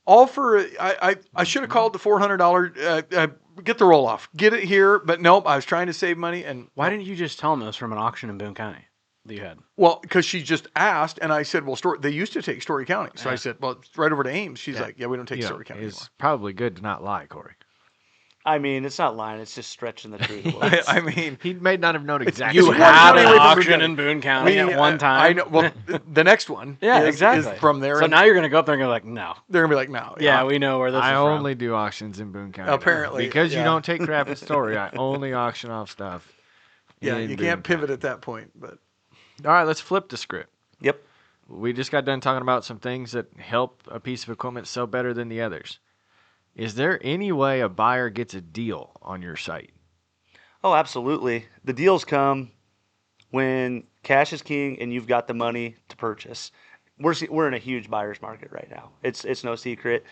All for I should have called the $400 get the roll off, get it here, but nope. I was trying to save money, and Why didn't you just tell them it was from an auction in Boone County that you had? well, because she just asked, and I said, well, they used to take Story County, so I said, well, it's right over to Ames. She's like, yeah, we don't take Story County anymore. It's probably good to not lie, Corey. I mean, it's not lying. It's just stretching the truth a little. I mean, He may not have known exactly. You what had County an away from Boone auction County. in Boone County at one time. I know. Well, the next one, Yeah, is exactly. from there. So and now you're gonna go up there and go like, no. they're gonna be like, no, Yeah, we know where this I is from. only do auctions in Boone County. Apparently, because you yeah. don't take crap at Story. I only auction off stuff. yeah, in you Boone can't pivot County. at that point. But All right, let's flip the script. Yep. We just got done talking about some things that help a piece of equipment sell better than the others. Is there any way a buyer gets a deal on your site? Oh, absolutely. The deals come when cash is king and you've got the money to purchase. We're in a huge buyer's market right now. It's no secret.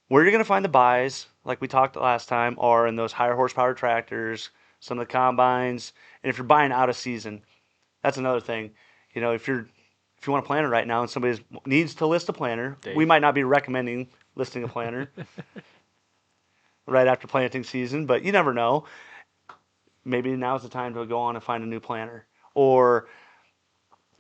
Where you're going to find the buys, like we talked last time, are in those higher horsepower tractors, some of the combines, and if you're buying out of season, that's another thing. If you want a planter right now and somebody needs to list a planter, Dave. we might not be recommending listing a planter right after planting season, but you never know. Maybe now's the time to go on and find a new planter. Or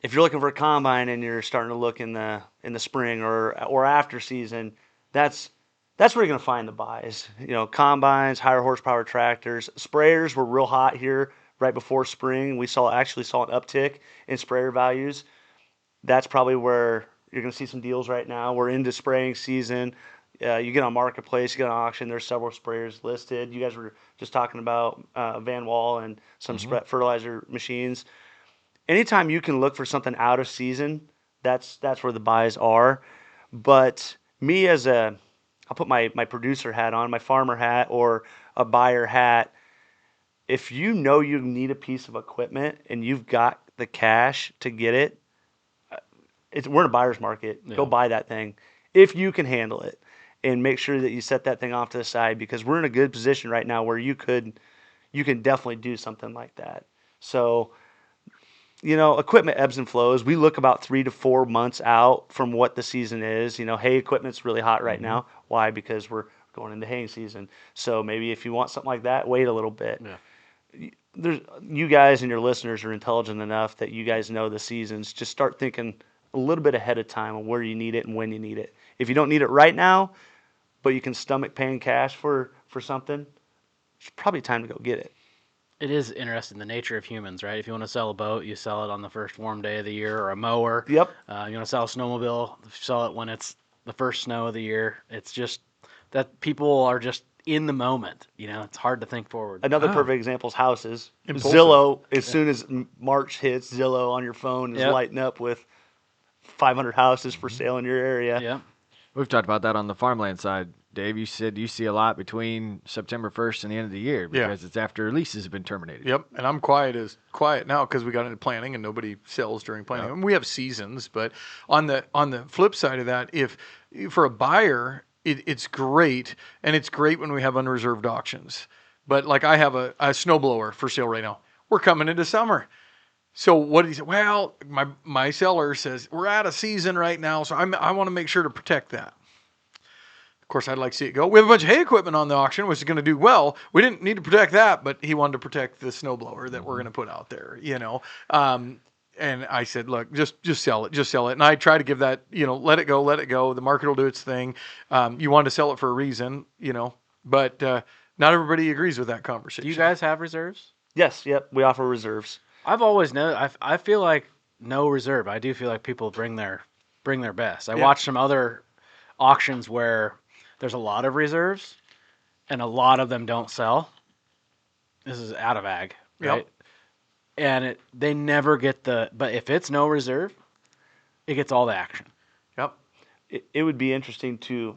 if you're looking for a combine and you're starting to look in the spring or after season, that's where you're going to find the buys. Combines, higher horsepower tractors, sprayers were real hot here right before spring. We actually saw an uptick in sprayer values. That's probably where you're going to see some deals right now. We're into spraying season. You get on Marketplace, you get on auction, there's several sprayers listed. You guys were just talking about Van Wall and some fertilizer machines. Anytime you can look for something out of season, that's where the buys are. But me I'll put my producer hat on, my farmer hat, or a buyer hat. If you know you need a piece of equipment and you've got the cash to get it, we're in a buyer's market. Yeah. Go buy that thing if you can handle it. And make sure that you set that thing off to the side, because we're in a good position right now where you can definitely do something like that. So, equipment ebbs and flows. We look about 3 to 4 months out from what the season is. Hay equipment's really hot right now. Why? Because we're going into haying season. So maybe if you want something like that, wait a little bit. Yeah. You guys and your listeners are intelligent enough that you guys know the seasons. Just start thinking a little bit ahead of time on where you need it and when you need it. If you don't need it right now, but you can stomach paying cash for something, it's probably time to go get it. It is interesting, the nature of humans, right? If you want to sell a boat, you sell it on the first warm day of the year, or a mower. Yep. You want to sell a snowmobile, you sell it when it's the first snow of the year. It's just that people are just in the moment. It's hard to think forward. Another perfect example is houses. Impulsive. Zillow, as soon as March hits, Zillow on your phone is Yep. lighting up with 500 houses for sale in your area. Yeah. We've talked about that on the farmland side. Dave, you said you see a lot between September 1st and the end of the year because it's after leases have been terminated. Yep, and I'm quiet now because we got into planning and nobody sells during planning. Yeah. And we have seasons, but on the flip side of that, if for a buyer, it's great, and it's great when we have unreserved auctions. But like I have a snowblower for sale right now. We're coming into summer. So what he said, well, my seller says we're out of season right now, so I want to make sure to protect that. Of course, I'd like to see it go. We have a bunch of hay equipment on the auction, which is going to do well. We didn't need to protect that, but he wanted to protect the snowblower that we're going to put out there, And I said, look, just sell it, And I try to give that, let it go. The market will do its thing. You want to sell it for a reason, but not everybody agrees with that conversation. Do you guys have reserves? Yes, yep, we offer reserves. I've always known. I feel like no reserve. I do feel like people bring their best. I watched some other auctions where there's a lot of reserves, and a lot of them don't sell. This is out of ag, right? Yep. And they never get but if it's no reserve, it gets all the action. Yep. It would be interesting to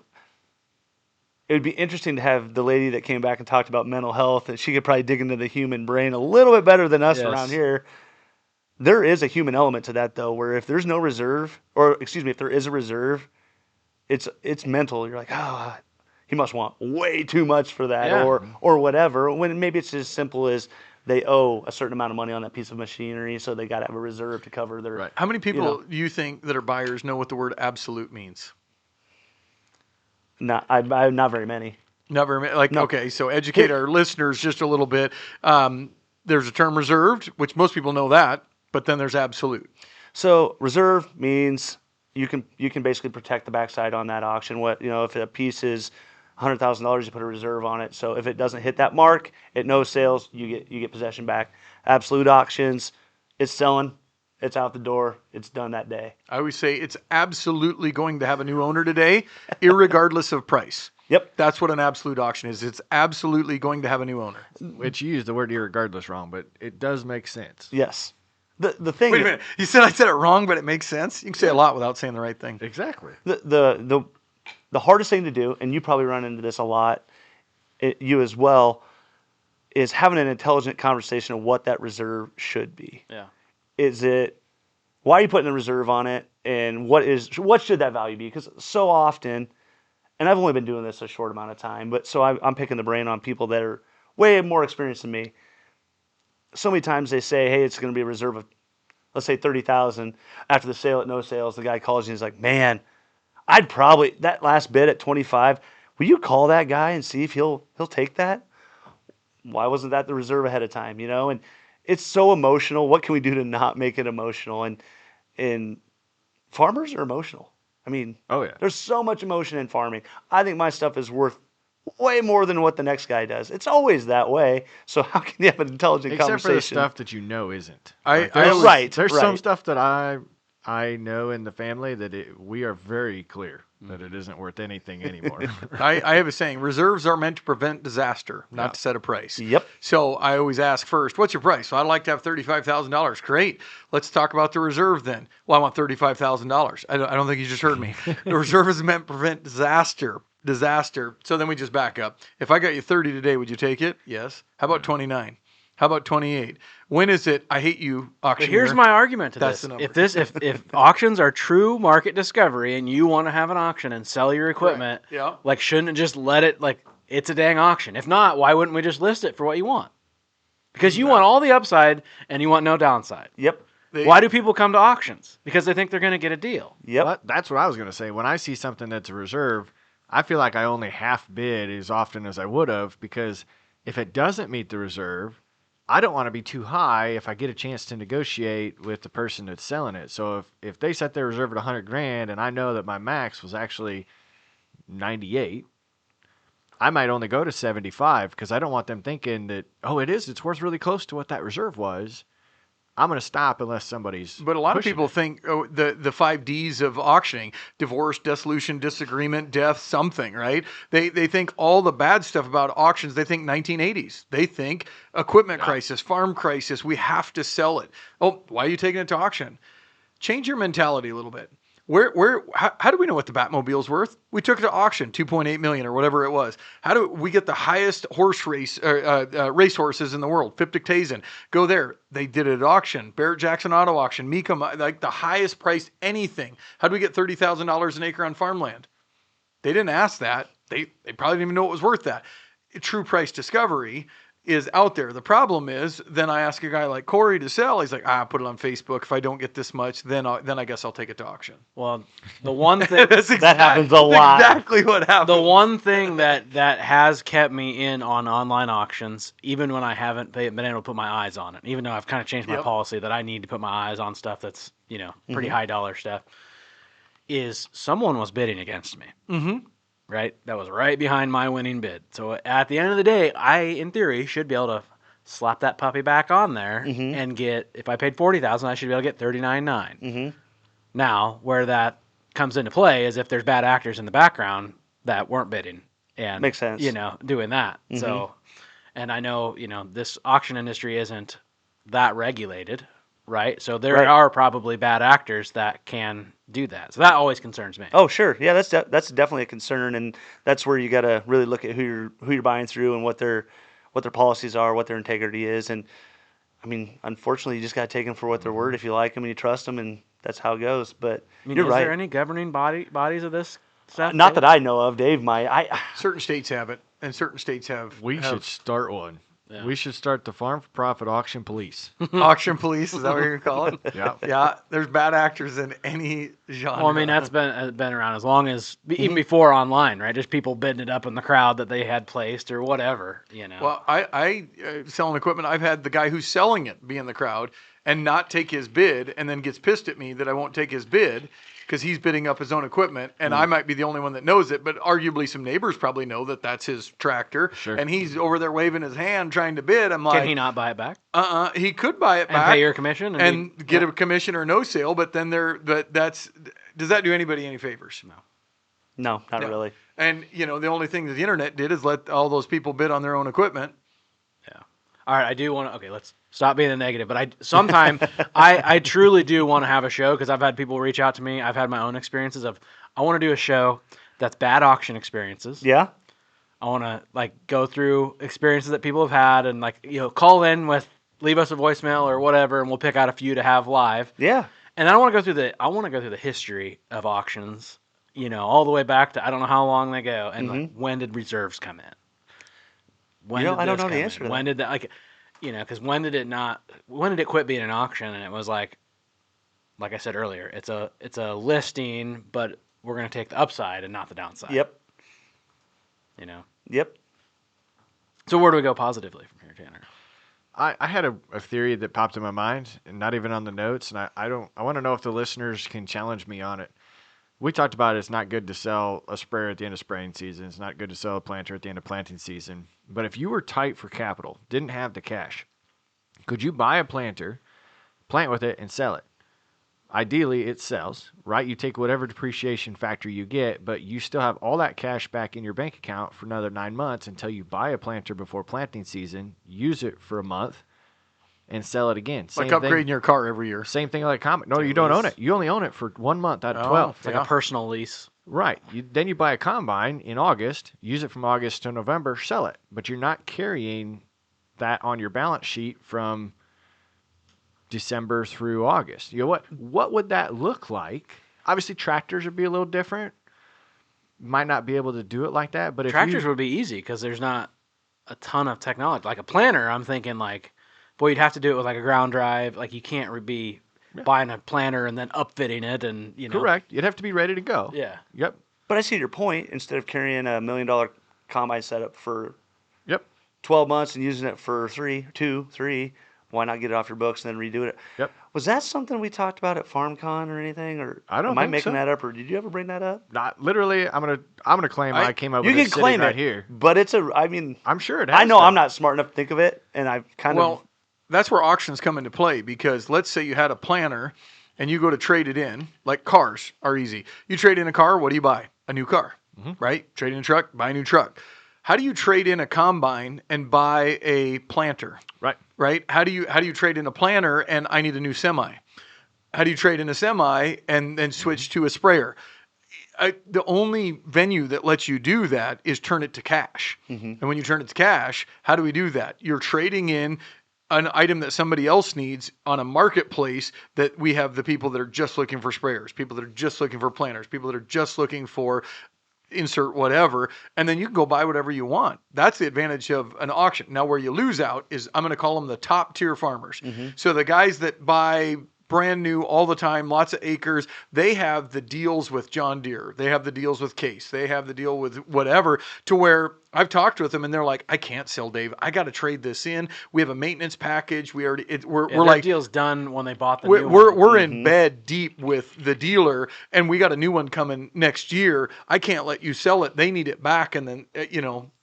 have the lady that came back and talked about mental health, and she could probably dig into the human brain a little bit better than us around here. There is a human element to that, though, where if there's no reserve, if there is a reserve, it's mental. You're like, oh, he must want way too much for that, or whatever. When maybe it's as simple as they owe a certain amount of money on that piece of machinery, so they got to have a reserve to cover their. Right. How many people do you think that are buyers know what the word absolute means? Not very many. Not very many. No. Okay, so educate our listeners just a little bit. There's a term reserved, which most people know that, but then there's absolute. So reserve means you can basically protect the backside on that auction. If a piece is $100,000, you put a reserve on it. So if it doesn't hit that mark at no sales, you get possession back. Absolute auctions, it's selling, it's out the door, it's done that day. I always say it's absolutely going to have a new owner today, irregardless of price. Yep. That's what an absolute auction is. It's absolutely going to have a new owner. Which you used the word irregardless wrong, but it does make sense. Yes. The thing. Wait a minute. You said I said it wrong, but it makes sense? You can say a lot without saying the right thing. Exactly. The hardest thing to do, and you probably run into this a lot, you as well, is having an intelligent conversation of what that reserve should be. Yeah. Why are you putting a reserve on it, and what should that value be? Because so often, and I've only been doing this a short amount of time, but so I'm picking the brain on people that are way more experienced than me. So many times they say, hey, it's going to be a reserve of, let's say, $30,000. After the sale at no sales, the guy calls you and he's like, man, I'd probably, that last bid at 25, will you call that guy and see if he'll take that? Why wasn't that the reserve ahead of time, And it's so emotional. What can we do to not make it emotional? And farmers are emotional. I mean, there's so much emotion in farming. I think my stuff is worth way more than what the next guy does. It's always that way. So how can you have an intelligent Except conversation? for the stuff that isn't. There's some stuff that I know in the family that we are very clear that it isn't worth anything anymore. I have a saying, reserves are meant to prevent disaster, not to set a price. Yep. So I always ask first, what's your price? So I'd like to have $35,000. Great. Let's talk about the reserve then. Well, I want $35,000. I don't think you just heard me. The reserve is meant to prevent disaster. So then we just back up. If I got you 30 today, would you take it? Yes. How about 29? How about 28? When is it? I hate you, auctioneer. But here's my argument to That's this. the number. If auctions are true market discovery and you want to have an auction and sell your equipment, Yeah. shouldn't it just let it, it's a dang auction? If not, why wouldn't we just list it for what you want? Because you want all the upside and you want no downside. Yep. Why do people come to auctions? Because they think they're going to get a deal. Yep. Well, that's what I was going to say. When I see something that's a reserve, I feel like I only half bid as often as I would have, because if it doesn't meet the reserve, I don't want to be too high if I get a chance to negotiate with the person that's selling it. So if they set their reserve at $100,000 and I know that my max was actually 98, I might only go to 75 because I don't want them thinking that, oh, it's worth really close to what that reserve was. I'm going to stop unless somebody's. But a lot of pushing people it. think the 5 Ds of auctioning: divorce, dissolution, disagreement, death, something, right? They think all the bad stuff about auctions. They think 1980s. They think equipment crisis, farm crisis. We have to sell it. Oh, why are you taking it to auction? Change your mentality a little bit. How do we know what the Batmobile's worth? We took it to auction, 2.8 million or whatever it was. How do we get the highest horse race race horses in the world? Fiptic-Tazen. Go there. They did it at auction. Barrett Jackson Auto Auction. Mika, like the highest priced anything. How do we get $30,000 an acre on farmland? They didn't ask that. They probably didn't even know it was worth that. True price discovery is out there. The problem is, then I ask a guy like Corey to sell. He's like, put it on Facebook. If I don't get this much, then I guess I'll take it to auction. Well, the one thing That happens a lot. Exactly what happens. the one thing that has kept me in on online auctions, even when I haven't been able to put my eyes on it, even though I've kind of changed my policy that I need to put my eyes on stuff that's, pretty high dollar stuff, is someone was bidding against me. Mm-hmm. Right? That was right behind my winning bid. So at the end of the day, I, in theory, should be able to slap that puppy back on there and get, if I paid $40,000, I should be able to get $39,900. Mm-hmm. Now, where that comes into play is if there's bad actors in the background that weren't bidding and Makes sense. Doing that. So, and I know, this auction industry isn't that regulated, right? So there are probably bad actors that can do that. So that always concerns me. Oh, sure. Yeah, that's definitely a concern, and that's where you got to really look at who you're buying through and what their policies are, what their integrity is, and I mean, unfortunately, you just got to take them for what they're worth. If you like them and you trust them, and that's how it goes. But you're right. Is there any governing bodies of this stuff? Not that I know of. Dave might. Certain states have it, and certain states have. We should start one. Yeah. We should start the Farm for Profit Auction Police. Auction police, is that what you're going to call it? Yeah. Yeah, there's bad actors in any genre. Well, I mean, that's been around as long as, even before online, right? Just people bidding it up in the crowd that they had placed or whatever, Well, I selling equipment, I've had the guy who's selling it be in the crowd and not take his bid, and then gets pissed at me that I won't take his bid because he's bidding up his own equipment, and I might be the only one that knows it, but arguably some neighbors probably know that that's his tractor, and he's over there waving his hand trying to bid. I'm like, can he not buy it back? He could buy it and back pay your commission and get a commission or no sale, but then does that do anybody any favors? No, not really. And the only thing that the internet did is let all those people bid on their own equipment. Yeah. All right, I do want to. Okay, let's stop being the negative. But I truly do want to have a show because I've had people reach out to me. I've had my own experiences of I want to do a show that's bad auction experiences. Yeah. I want to go through experiences that people have had and call in leave us a voicemail or whatever, and we'll pick out a few to have live. Yeah. And I want to go through the history of auctions. All the way back to I don't know how long they go, and when did reserves come in? I don't know the answer to that. When did that because when did it quit being an auction? And it was like I said earlier, it's a listing, but we're going to take the upside and not the downside. Yep. Yep. So where do we go positively from here, Tanner? I had a theory that popped in my mind, and not even on the notes, and I want to know if the listeners can challenge me on it. We talked about it's not good to sell a sprayer at the end of spraying season. It's not good to sell a planter at the end of planting season. But if you were tight for capital, didn't have the cash, could you buy a planter, plant with it, and sell it? Ideally, it sells, right? You take whatever depreciation factor you get, but you still have all that cash back in your bank account for another 9 months until you buy a planter before planting season, use it for a month, and sell it again. Like upgrading your car every year. Same thing like combine. No, you don't own it. You only own it for 1 month out of 12. It's like a personal lease. Right. Then you buy a combine in August, use it from August to November, sell it. But you're not carrying that on your balance sheet from December through August. What would that look like? Obviously, tractors would be a little different. Might not be able to do it like that. But tractors would be easy because there's not a ton of technology. Like a planter, I'm thinking boy, you'd have to do it with a ground drive. You can't be buying a planter and then upfitting it and Correct. You'd have to be ready to go. Yeah. Yep. But I see your point. Instead of carrying $1 million combine setup for 12 months and using it for 3, why not get it off your books and then redo it? Yep. Was that something we talked about at FarmCon or anything? Or I don't am I think making so. that up, or did you ever bring that up? Not literally. I'm gonna claim I came up You with can it sitting claim right it here. but I mean, I'm sure it has. I know stuff. I'm not smart enough to think of it, and I've kind of. Well, that's where auctions come into play, because let's say you had a planner and you go to trade it in. Like cars are easy. You trade in a car, what do you buy? A new car, right? Trade in a truck, buy a new truck. How do you trade in a combine and buy a planter? Right? How do you trade in a planter and I need a new semi? How do you trade in a semi and then switch to a sprayer? The only venue that lets you do that is turn it to cash. And when you turn it to cash, how do we do that? You're trading in an item that somebody else needs on a marketplace, that we have the people that are just looking for sprayers, people that are just looking for planters, people that are just looking for insert whatever, and then you can go buy whatever you want. That's the advantage of an auction. Now, where you lose out is, I'm going to call them the top tier farmers. So the guys that buy brand new all the time, lots of acres, they have the deals with John Deere. They have the deals with Case. They have the deal with whatever, to where I've talked with them and they're like, I can't sell Dave. I got to trade this in. We have a maintenance package. We're like, deal's done when they bought the new we're one. we're in bed deep with the dealer, and we got a new one coming next year. I can't let you sell it. They need it back, and then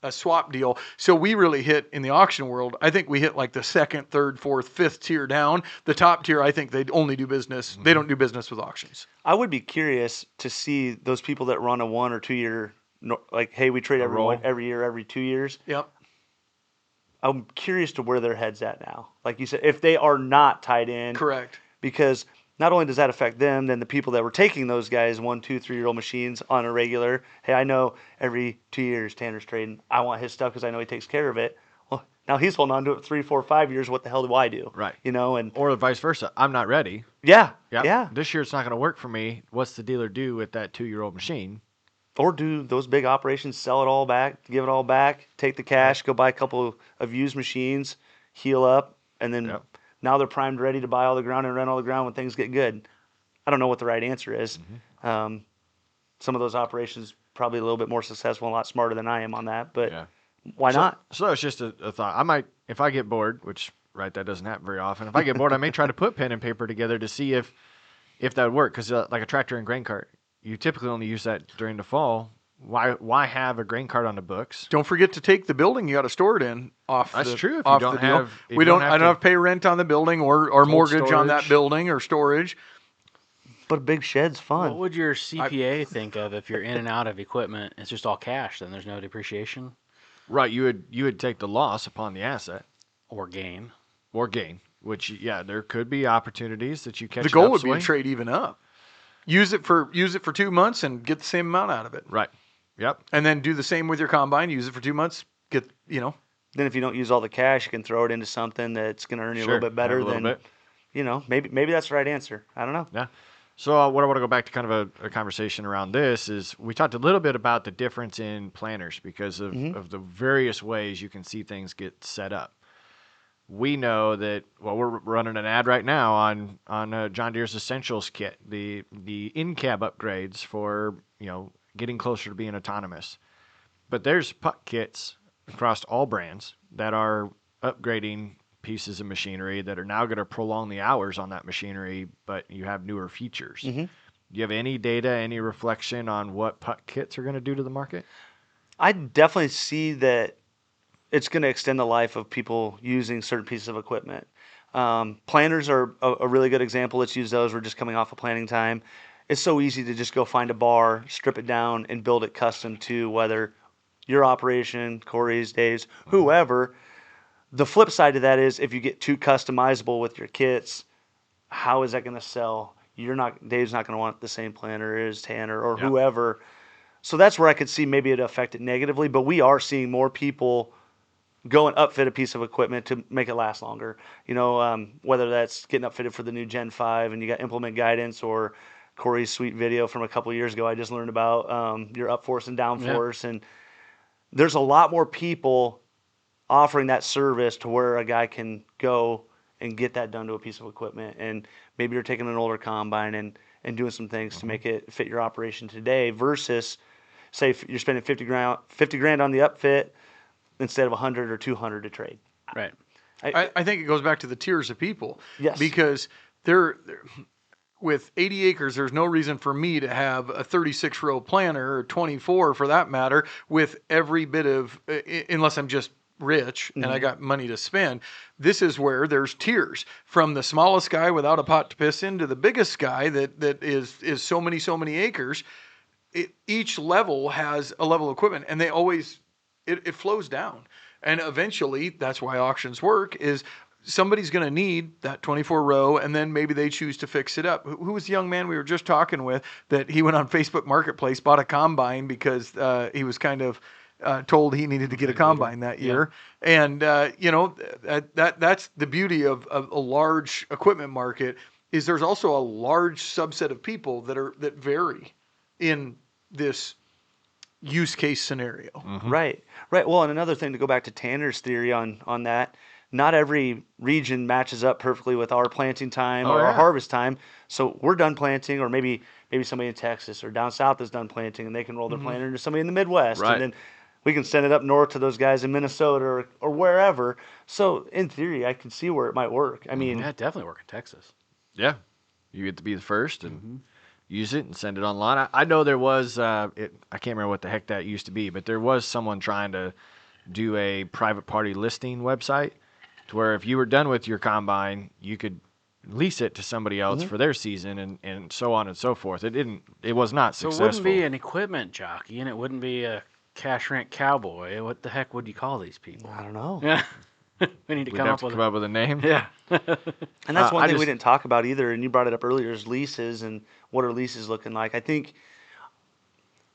a swap deal. So we really hit, in the auction world, I think we hit like the second, third, fourth, fifth tier down. The top tier, I think they only do business. They don't do business with auctions. I would be curious to see those people that run a 1 or 2 year, like, hey, we trade every year, every 2 years. Yep. I'm curious to where their head's at now. Like you said, if they are not tied in. Correct. Because not only does that affect them, then the people that were taking those guys 1, 2, 3-year-old machines on a regular, hey, I know every 2 years Tanner's trading. I want his stuff because I know he takes care of it. Well, now he's holding on to it 3, 4, 5 years. What the hell do I do? Right. And Or vice versa. I'm not ready. yeah. This year it's not going to work for me. What's the dealer do with that 2-year-old machine? Or do those big operations sell it all back, give it all back, take the cash, go buy a couple of used machines, heal up, and then now they're primed, ready to buy all the ground and rent all the ground when things get good. I don't know what the right answer is. Some of those operations probably a little bit more successful and a lot smarter than I am on that, but why not? So it's just a thought. I might, if I get bored, which that doesn't happen very often. If I get bored, I may try to put pen and paper together to see if that would work. Because like a tractor and grain cart, you typically only use that during the fall. Why have a grain cart on the books? Don't forget to take the building you got to store it in off. That's true. If off you don't the deal. have, if we you don't. have I don't to- have to pay rent on the building or mortgage on that storage. building or storage. But a big shed's fun. What would your CPA think of if you're in and out of equipment? It's just all cash. Then there's no depreciation Right. You would take the loss upon the asset or gain. or gain. Which there could be opportunities that you catch. The an goal would be to upswing. trade even up. Use it for 2 months and get the same amount out of it. Right. Yep. And then do the same with your combine. Use it for 2 months. Get Then if you don't use all the cash, you can throw it into something that's going to earn you a Sure. little bit better Have a little than, bit. maybe that's the right answer. I don't know. Yeah. So what I want to go back to kind of a conversation around this is we talked a little bit about the difference in planners because of the various ways you can see things get set up. We know that, we're running an ad right now on John Deere's Essentials kit, the in-cab upgrades for, getting closer to being autonomous. But there's puck kits across all brands that are upgrading pieces of machinery that are now going to prolong the hours on that machinery, but you have newer features. Do you have any data, any reflection on what puck kits are going to do to the market? I definitely see that it's going to extend the life of people using certain pieces of equipment. Planters are a really good example. Let's use those. We're just coming off of planting time. It's so easy to just go find a bar, strip it down, and build it custom to whether your operation, Corey's, Dave's, whoever. The flip side of that is if you get too customizable with your kits, how is that going to sell? Dave's not going to want the same planter as Tanner or whoever. So that's where I could see maybe it affect it negatively. But we are seeing more people go and upfit a piece of equipment to make it last longer. Whether that's getting upfitted for the new Gen 5 and you got implement guidance, or Corey's sweet video from a couple of years ago I just learned about your up force and down force. And there's a lot more people offering that service to where a guy can go and get that done to a piece of equipment. And maybe you're taking an older combine and doing some things to make it fit your operation today versus, say, if you're spending $50 grand on the upfit instead of $100 or $200 to trade. Right. I think it goes back to the tiers of people. Yes. Because they're with 80 acres, there's no reason for me to have a 36-row planter, or 24 for that matter, with every bit of, unless I'm just rich and I got money to spend. This is where there's tiers, from the smallest guy without a pot to piss in to the biggest guy that is so many acres. Each level has a level of equipment, and they always, it flows down. And eventually, that's why auctions work, is somebody's going to need that 24 row, and then maybe they choose to fix it up. Who was the young man we were just talking with that he went on Facebook Marketplace, bought a combine because he was kind of told he needed to get a combine that year. And, that's the beauty of a large equipment market, is there's also a large subset of people that vary in this use case scenario. Right. Well, and another thing, to go back to Tanner's theory on that, not every region matches up perfectly with our planting time or our harvest time. So we're done planting, or maybe somebody in Texas or down south is done planting, and they can roll their planter into somebody in the Midwest. Right. And then we can send it up north to those guys in Minnesota or wherever. So in theory, I can see where it might work. I mean, Yeah, it definitely work in Texas. Yeah. You get to be the first and use it and send it online. I know there was, I can't remember what the heck that used to be, but there was someone trying to do a private party listing website to where if you were done with your combine, you could lease it to somebody else for their season, and so on and so forth. It was not So successful. it wouldn't be an equipment jockey, and it wouldn't be a cash rent cowboy. What the heck would you call these people? I don't know. Yeah. We need to We'd come have up to with come up with a name. Yeah. And that's one I thing we just- didn't talk about either, and you brought it up earlier, is leases and what are leases looking like. I think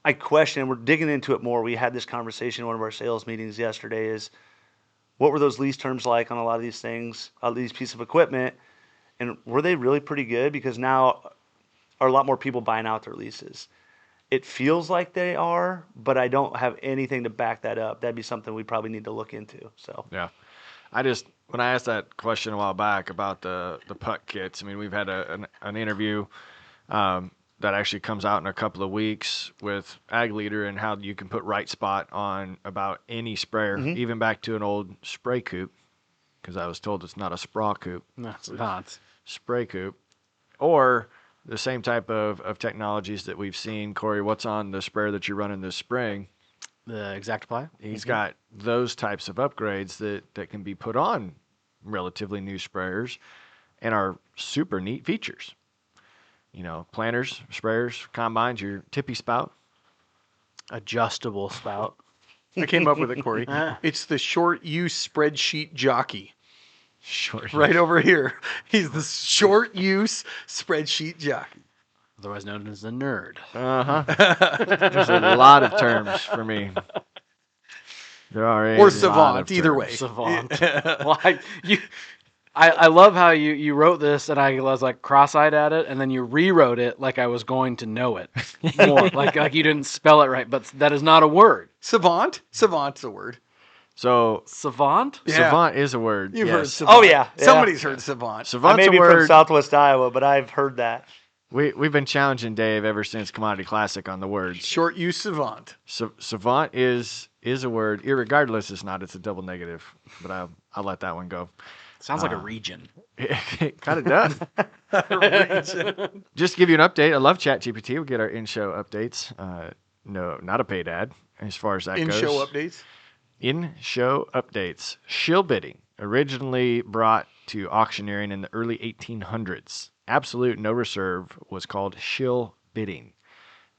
I question, and we're digging into it more. We had this conversation in one of our sales meetings yesterday, is what were those lease terms like on a lot of these things, these pieces of equipment, and were they really pretty good? Because now are a lot more people buying out their leases. It feels like they are, but I don't have anything to back that up. That'd be something we probably need to look into. So Yeah. When I asked that question a while back about the putt kits, I mean, we've had an interview that actually comes out in a couple of weeks with Ag Leader, and how you can put right spot on about any sprayer, even back to an old spray coupe, because I was told it's not a spraw coupe, No, it's not. spray coupe, or the same type of technologies that we've seen. Corey, what's on the sprayer that you're running this spring? The exact apply? He's got those types of upgrades that can be put on relatively new sprayers and are super neat features. You know, planters, sprayers, combines, your tippy spout. Adjustable spout. I came up with it, Corey. It's the short use spreadsheet jockey. Short. Right over here. He's the short use spreadsheet jockey. Otherwise known as the nerd. There's a lot of terms for me. There are a Or lot savant, of either terms. way. Savant. Well, I love how you wrote this, and I was like cross-eyed at it, and then you rewrote it like I was going to know it more. like you didn't spell it right, but that is not a word. Savant? Savant's a word. So Savant? Yeah. savant is a word. You've heard yes. savant. Oh, yeah. Somebody's heard savant. I Savant's may a be from word. Southwest Iowa, but I've heard that. We've been challenging Dave ever since Commodity Classic on the words. Short use savant. Savant is a word. Irregardless, it's not. It's a double negative. But I'll let that one go. Sounds like a region. It kind of does. Just to give you an update, I love ChatGPT. We get our in-show updates. No, not a paid ad as far as that goes. In-show updates. In-show updates. Shill bidding, originally brought to auctioneering in the early 1800s. Absolute no reserve was called shill bidding.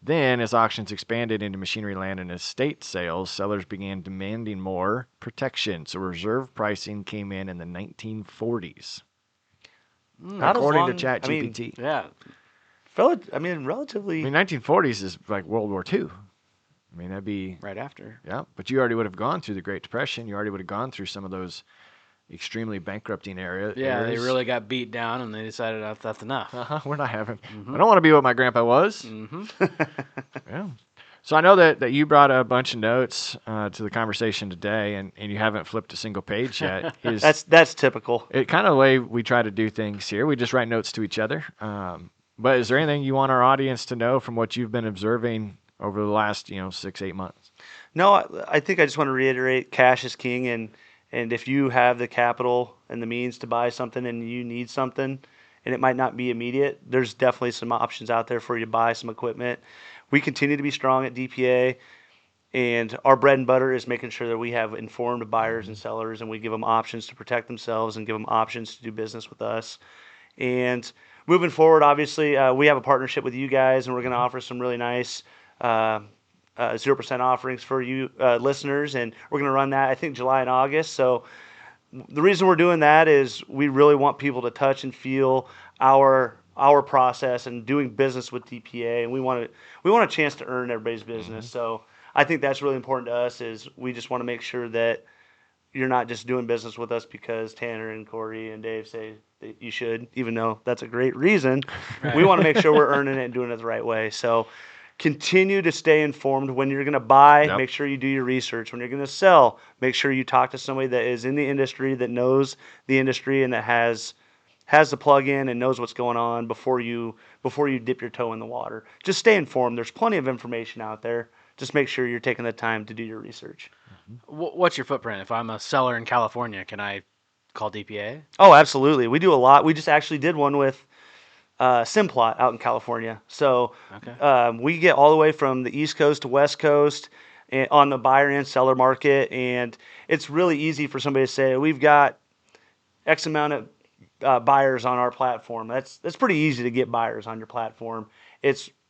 Then, as auctions expanded into machinery, land, and estate sales, sellers began demanding more protection. So reserve pricing came in the 1940s, Not as according long- to ChatGPT. Yeah. Relatively. 1940s is like World War II. I mean, that'd be Right after. yeah. But you already would have gone through the Great Depression. You already would have gone through some of those extremely bankrupting Yeah, eras. they really got beat down, and they decided that's enough. We're not having. I don't want to be what my grandpa was. Yeah. So I know that you brought a bunch of notes to the conversation today, and you haven't flipped a single page yet. That's typical. It kind of the way we try to do things here. We just write notes to each other. But is there anything you want our audience to know from what you've been observing over the last 6-8 months? No, I think I just want to reiterate, cash is king, and if you have the capital and the means to buy something and you need something and it might not be immediate, there's definitely some options out there for you to buy some equipment. We continue to be strong at DPA, and our bread and butter is making sure that we have informed buyers and sellers, and we give them options to protect themselves and give them options to do business with us. And moving forward, obviously, we have a partnership with you guys, and we're going to offer some really nice 0% offerings for you listeners, and we're going to run that, I think, July and August. So the reason we're doing that is we really want people to touch and feel our process and doing business with DPA, and we want a chance to earn everybody's business. So I think that's really important to us. Is we just want to make sure that you're not just doing business with us because Tanner and Corey and Dave say that you should, even though that's a great reason. We want to make sure we're earning it and doing it the right way. So continue to stay informed. When you're going to buy, make sure you do your research. When you're going to sell, make sure you talk to somebody that is in the industry, that knows the industry, and that has the plug-in and knows what's going on before you dip your toe in the water. Just stay informed. There's plenty of information out there. Just make sure you're taking the time to do your research. What's your footprint? If I'm a seller in California, can I call DPA? Oh, absolutely. We do a lot. We just actually did one with Simplot out in California. So we get all the way from the East Coast to West Coast on the buyer and seller market, and it's really easy for somebody to say, we've got X amount of buyers on our platform. That's pretty easy to get buyers on your platform.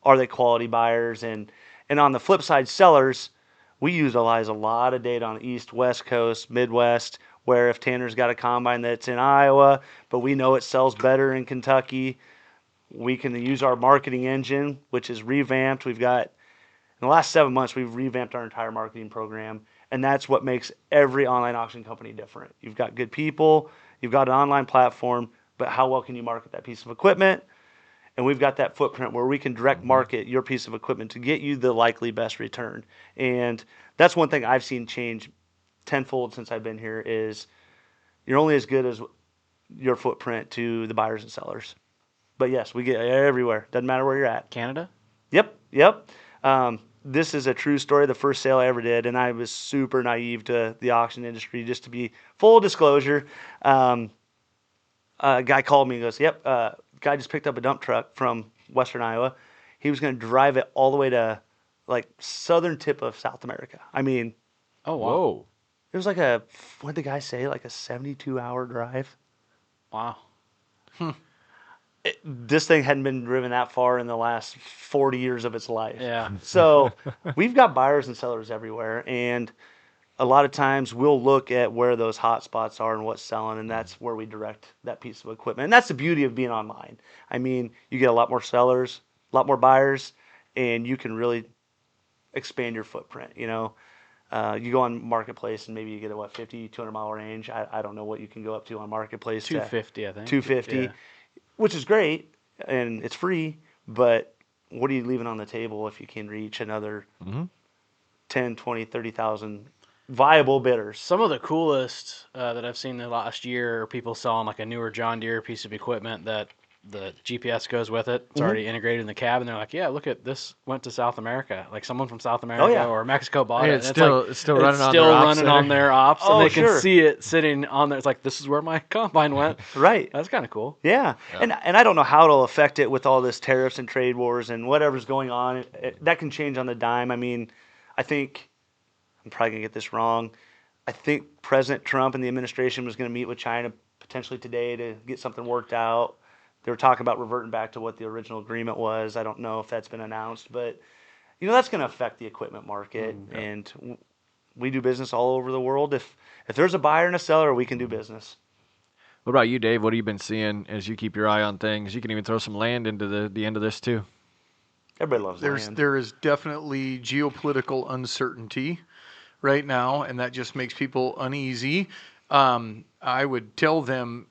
Are they quality buyers? And on the flip side, sellers, we utilize a lot of data on the East, West Coast, Midwest, where if Tanner's got a combine that's in Iowa, but we know it sells better in Kentucky, we can use our marketing engine, which is revamped. In the last 7 months, we've revamped our entire marketing program, and that's what makes every online auction company different. You've got good people, you've got an online platform, but how well can you market that piece of equipment? And we've got that footprint where we can direct market your piece of equipment to get you the likely best return. And that's one thing I've seen change tenfold since I've been here is you're only as good as your footprint to the buyers and sellers. But yes, we get everywhere. Doesn't matter where you're at. Canada? Yep. This is a true story. The first sale I ever did, and I was super naive to the auction industry. Just to be full disclosure, a guy called me and goes, "Yep, guy just picked up a dump truck from Western Iowa. He was going to drive it all the way to like southern tip of South America. I mean, Oh, wow. Whoa. it was like what did the guy say? Like a 72-hour drive. Wow. This thing hadn't been driven that far in the last 40 years of its life. Yeah. So we've got buyers and sellers everywhere, and a lot of times we'll look at where those hot spots are and what's selling, and that's where we direct that piece of equipment. And that's the beauty of being online. I mean, you get a lot more sellers, a lot more buyers, and you can really expand your footprint. You go on Marketplace and maybe you get a 50, 200-mile range. I don't know what you can go up to on Marketplace. 250, I think. 250. Yeah. Which is great, and it's free, but what are you leaving on the table if you can reach another 10, 20, 30,000 viable bidders? Some of the coolest that I've seen the last year are people selling like a newer John Deere piece of equipment that the GPS goes with it. It's already integrated in the cab, and they're like, "Yeah, look at this. Went to South America. Like someone from South America or Mexico bought it. It's And still, like, it's still running on still their ops running center. on their ops, Oh, and they sure. can see it sitting on there. It's like, this is where my combine went. Right. That's kind of cool. Yeah. And I don't know how it'll affect it with all this tariffs and trade wars and whatever's going on. That can change on the dime. I mean, I think, I'm probably going to get this wrong, I think President Trump and the administration was going to meet with China potentially today to get something worked out. They were talking about reverting back to what the original agreement was. I don't know if that's been announced, but that's going to affect the equipment market. And we do business all over the world. If there's a buyer and a seller, we can do business. What about you, Dave? What have you been seeing as you keep your eye on things? You can even throw some land into the end of this too. Everybody loves land. There is definitely geopolitical uncertainty right now, and that just makes people uneasy. I would tell them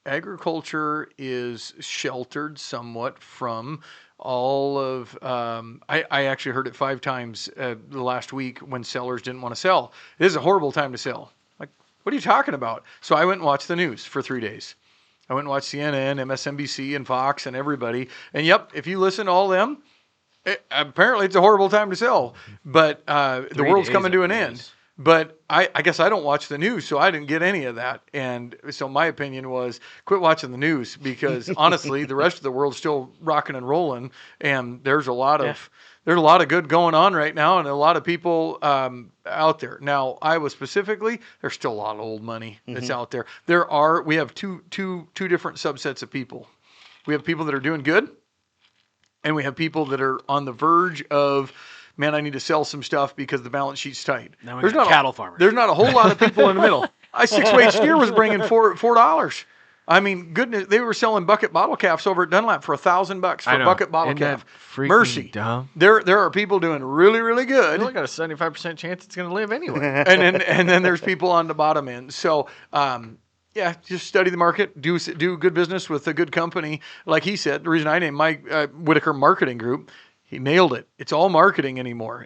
agriculture is sheltered somewhat from all of I actually heard it 5 times the last week when sellers didn't want to sell. It is a horrible time to sell. Like, what are you talking about? So I went and watched the news for 3 days. I went and watched CNN, MSNBC, and Fox, and everybody. And yep, if you listen to all of them, apparently it's a horrible time to sell. But the world's coming to an end. But I guess I don't watch the news, so I didn't get any of that. And so my opinion was quit watching the news because honestly, the rest of the world's still rocking and rolling, and there's a lot of good going on right now, and a lot of people out there. Now, Iowa specifically, there's still a lot of old money that's out there. We have two different subsets of people. We have people that are doing good, and we have people that are on the verge of, man, I need to sell some stuff because the balance sheet's tight. Now we got cattle farmers. There's not a whole lot of people in the middle. I 6-weight steer was bringing $4. I mean, goodness, they were selling bucket bottle calves over at Dunlap for $1,000 for a bucket bottle calf. Mercy. Dumb. There are people doing really, really good. You only got a 75% chance it's going to live anyway. and then there's people on the bottom end. So, yeah, just study the market, do good business with a good company. Like he said, the reason I named my Whitaker Marketing Group, he nailed it. It's all marketing anymore.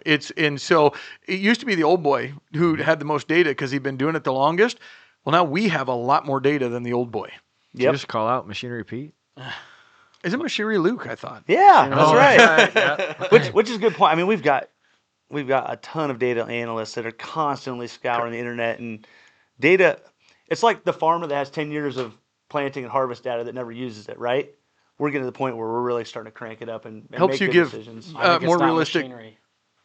So it used to be the old boy who had the most data because he'd been doing it the longest. Well, now we have a lot more data than the old boy. Did you just call out Machinery Pete? Is it Machinery Luke? I thought. Yeah, that's right. Yeah. Which is a good point. I mean, we've got a ton of data analysts that are constantly scouring the internet and data. It's like the farmer that has 10 years of planting and harvest data that never uses it, right? We're getting to the point where we're really starting to crank it up and helps make you good give decisions. more realistic.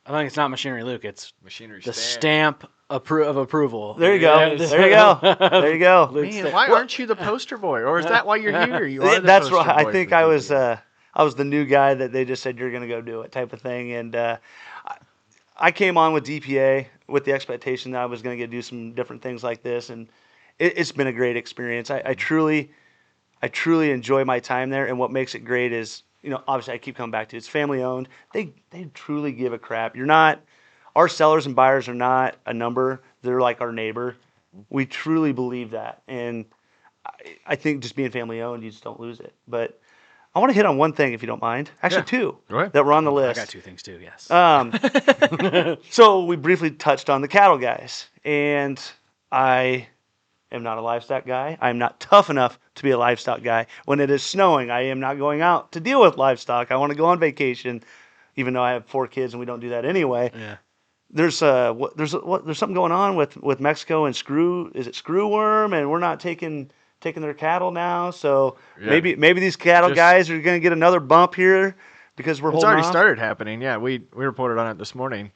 I think it's not Machinery Luke. It's Machinery the stamp of approval. There you go. There you go. There you go. Man, why aren't you the poster boy? Or is that why you're here? You are the That's poster right. boy I think for I DPA. was the new guy that they just said you're going to go do it type of thing. And I came on with DPA with the expectation that I was going to do some different things like this, and it's been a great experience. I truly enjoy my time there, and what makes it great is, obviously I keep coming back to it's family owned. They truly give a crap. Our sellers and buyers are not a number. They're like our neighbor. We truly believe that, and I think just being family owned, you just don't lose it. But I want to hit on one thing, if you don't mind. Actually, two Go ahead. that were on the I list. got two things too. Yes. So we briefly touched on the cattle guys, and I am not a livestock guy. I am not tough enough to be a livestock guy. When it is snowing, I am not going out to deal with livestock. I want to go on vacation, even though I have 4 kids and we don't do that anyway. Yeah. There's something going on with Mexico and screw worm, and we're not taking their cattle now. So Yeah. maybe these cattle guys are going to get another bump here because we're It's holding already off. started happening. Yeah, we reported on it this morning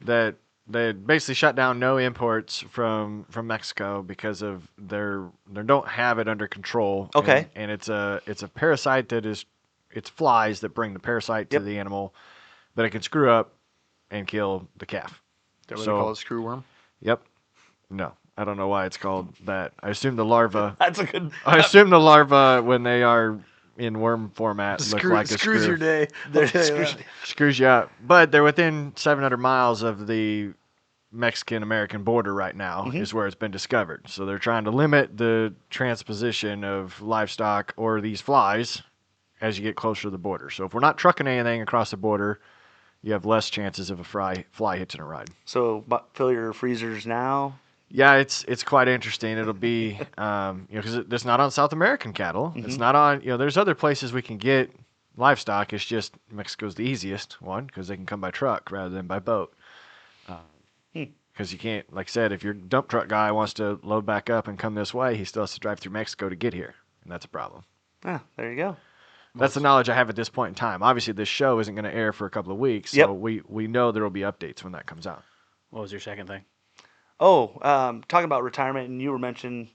that they basically shut down no imports from Mexico because of they don't have it under control. Okay. And it's a parasite it's flies that bring the parasite to Yep. the animal, but it can screw up and kill the calf. Is that what So- they call it, screw worm? Yep. No, I don't know why it's called that. I assume the larva. That's a good. I assume the larva, when they are in worm format, look like a Screws screw. your day. Screws you up. But they're within 700 miles of the Mexican-American border right now is where it's been discovered. So they're trying to limit the transposition of livestock or these flies as you get closer to the border. So if we're not trucking anything across the border, you have less chances of a fly hitching a ride. So fill your freezers now. Yeah, it's quite interesting. It'll be, because it's not on South American cattle. It's not on, there's other places we can get livestock. It's just Mexico's the easiest one because they can come by truck rather than by boat. Because you can't, like I said, if your dump truck guy wants to load back up and come this way, he still has to drive through Mexico to get here, and that's a problem. Ah, there you go. That's the knowledge I have at this point in time. Obviously, this show isn't going to air for a couple of weeks, so we know there will be updates when that comes out. What was your second thing? Oh, talking about retirement, and you were mentioning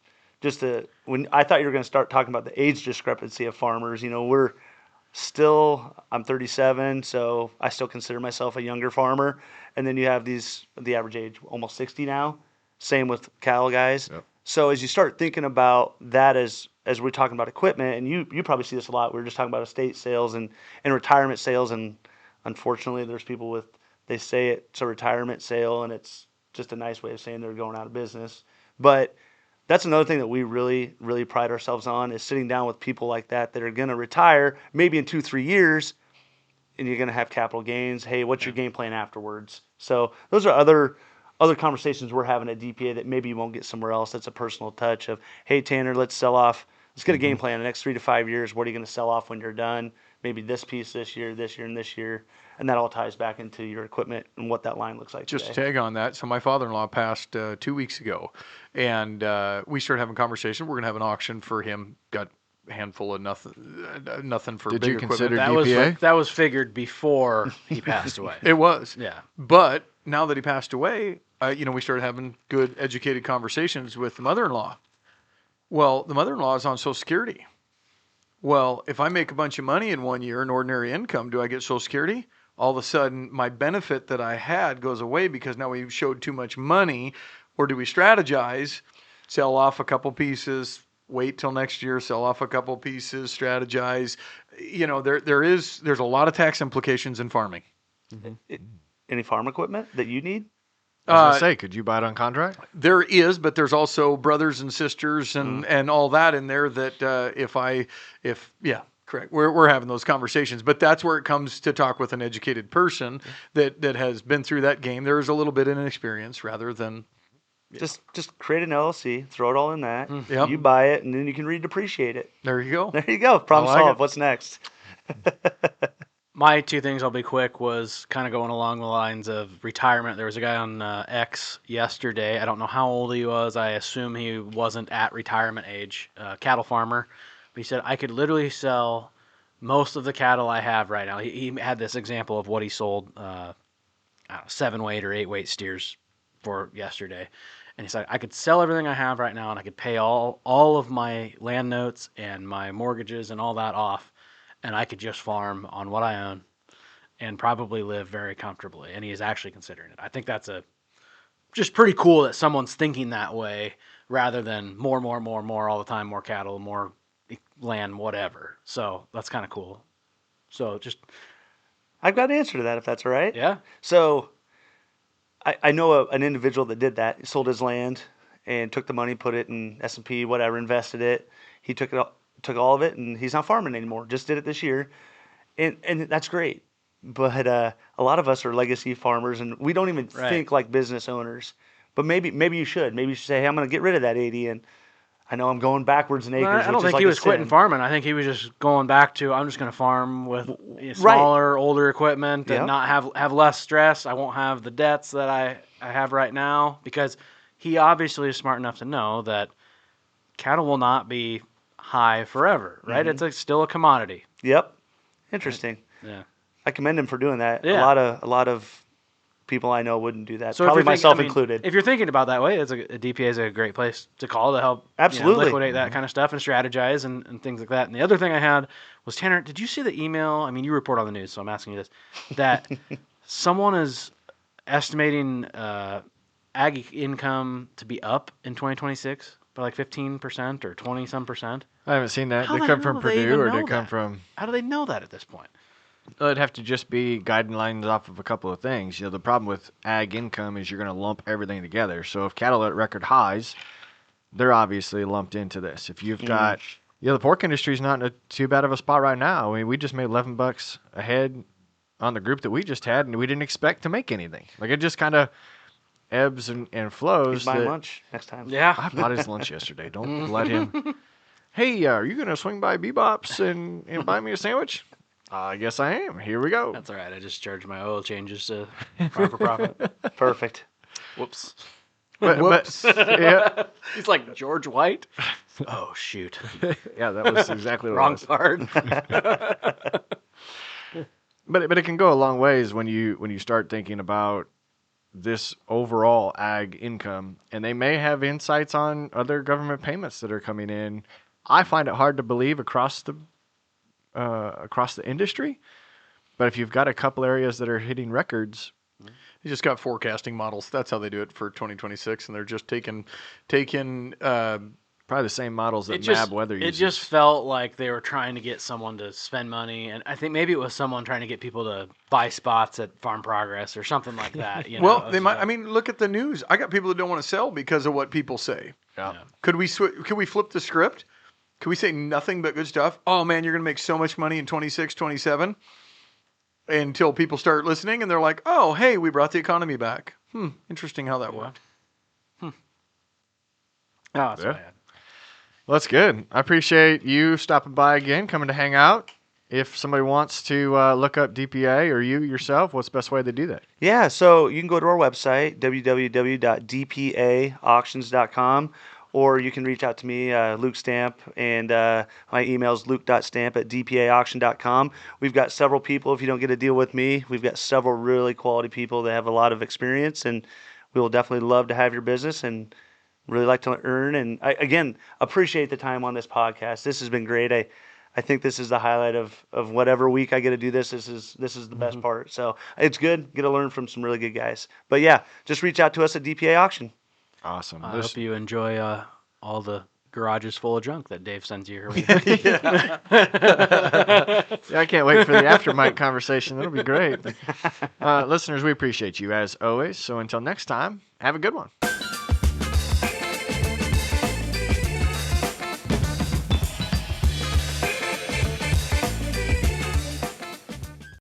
when I thought you were going to start talking about the age discrepancy of farmers. I'm 37, so I still consider myself a younger farmer. And then you have the average age almost 60 now. Same with cattle guys. Yep. So as you start thinking about that as we're talking about equipment, and you probably see this a lot. We were just talking about estate sales and retirement sales, and unfortunately there's people they say it's a retirement sale, and it's just a nice way of saying they're going out of business. But that's another thing that we really, really pride ourselves on, is sitting down with people like that are going to retire maybe in 2-3 years, and you're going to have capital gains. Hey, what's your game plan afterwards? So those are other conversations we're having at DPA that maybe you won't get somewhere else. That's a personal touch of, hey, Tanner, let's sell off let's get a game plan the next 3 to 5 years. What are you going to sell off when you're done? Maybe this piece this year, and this year. And that all ties back into your equipment and what that line looks like Just to today. tag on that, so my father-in-law passed 2 weeks ago, and we started having a conversation. We're going to have an auction for him. Got a handful of nothing for Did big you consider equipment. DPA? That was figured before he passed away. It was. Yeah. But now that he passed away, we started having good, educated conversations with the mother-in-law. Well, the mother-in-law is on Social Security. Well, if I make a bunch of money in 1 year, an ordinary income, do I get Social Security? All of a sudden, my benefit that I had goes away because now we showed too much money. Or do we strategize, sell off a couple pieces, wait till next year, sell off a couple pieces, strategize? There's a lot of tax implications in farming. Any farm equipment that you need? I was going to say, could you buy it on contract? There is, but there's also brothers and sisters and all that in there that correct. We're having those conversations, but that's where it comes to talk with an educated person that has been through that game. There is a little bit of an experience rather than Just create an LLC, throw it all in that. Yep. You buy it, and then you can redepreciate it. there you go. There you go. Problem I like solved. it. What's next? My 2 things, I'll be quick, was kind of going along the lines of retirement. There was a guy on X yesterday. I don't know how old he was. I assume he wasn't at retirement age, cattle farmer. But he said, I could literally sell most of the cattle I have right now. He had this example of what he sold 7-weight or 8-weight steers for yesterday. And he said, I could sell everything I have right now, and I could pay all of my land notes and my mortgages and all that off. And I could just farm on what I own and probably live very comfortably. And he is actually considering it. I think that's just pretty cool that someone's thinking that way rather than more all the time, more cattle, more land, whatever. So that's kind of cool. So just, I've got an answer to that, if that's all right. yeah. So I know an individual that did that. He sold his land and took the money, put it in S&P, whatever, invested it. He took all of it, and he's not farming anymore. Just did it this year, and that's great. But a lot of us are legacy farmers, and we don't even think like business owners. But maybe you should. Maybe you should say, hey, I'm going to get rid of that 80, and I know I'm going backwards in acres. I don't which is think like he a was quitting sin. farming. I think he was just going back to, I'm just going to farm with smaller, older equipment and not have less stress. I won't have the debts that I have right now, because he obviously is smart enough to know that cattle will not be high forever, right? Mm-hmm. It's still a commodity. Yep. Interesting. Yeah. I commend him for doing that. Yeah. A lot of people I know wouldn't do that. So Probably if you're myself thinking, included. If you're thinking about that way, a DPA is a great place to call to help Absolutely. liquidate that kind of stuff and strategize and things like that. And the other thing I had was, Tanner, did you see the email? I mean, you report on the news, so I'm asking you this. That someone is estimating ag income to be up in 2026 by like 15% or 20-some percent. I haven't seen that. How Did the it come hell from do they Purdue even or did know it come that? from... How do they know that at this point? Well, it'd have to just be guidelines off of a couple of things. The problem with ag income is you're going to lump everything together. So if cattle are at record highs, they're obviously lumped into this. If you've got, the pork industry is not in too bad of a spot right now. I mean, we just made $11 a head on the group that we just had, and we didn't expect to make anything. Like, it just kind of ebbs and flows. He's buying lunch next time. Yeah. I bought his lunch yesterday. Don't let him. Hey, are you going to swing by Bebop's and buy me a sandwich? I guess I am. Here we go. That's all right. I just charge my oil changes to Farm for Profit. Perfect. Whoops. But yeah, He's like George White. Oh, shoot. yeah, that was exactly what Wrong it was. part. But it can go a long ways when you start thinking about this overall ag income, and they may have insights on other government payments that are coming in. I find it hard to believe across the industry, but if you've got a couple areas that are hitting records, You just got forecasting models. That's how they do it for 2026, and they're just taking probably the same models that just, MAB Weather it uses. just felt like they were trying to get someone to spend money, and I think maybe it was someone trying to get people to buy spots at Farm Progress or something like that. well, they might. I mean, look at the news. I got people that don't want to sell because of what people say. Yeah. Could we flip the script? Could we say nothing but good stuff? Oh man, you're going to make so much money in 26, 27, until people start listening and they're like, oh, hey, we brought the economy back. Interesting how that worked. Oh, that's Yeah. what I had. Well, that's good. I appreciate you stopping by again, coming to hang out. If somebody wants to look up DPA or you yourself, what's the best way to do that? Yeah, so you can go to our website, www.dpaauctions.com, or you can reach out to me, Luke Stamp, and my email is luke.stamp@dpaauction.com. We've got several people. If you don't get a deal with me, we've got several really quality people that have a lot of experience, and we will definitely love to have your business and really like to earn. And again, appreciate the time on this podcast. This has been great. I think this is the highlight of whatever week I get to do this. This is the best part. So it's good. Get to learn from some really good guys. But yeah, just reach out to us at DPA Auction. Awesome. I hope you enjoy all the garages full of junk that Dave sends you your way. Yeah, I can't wait for the after mic conversation. That'll be great. Listeners, we appreciate you as always. So until next time, have a good one.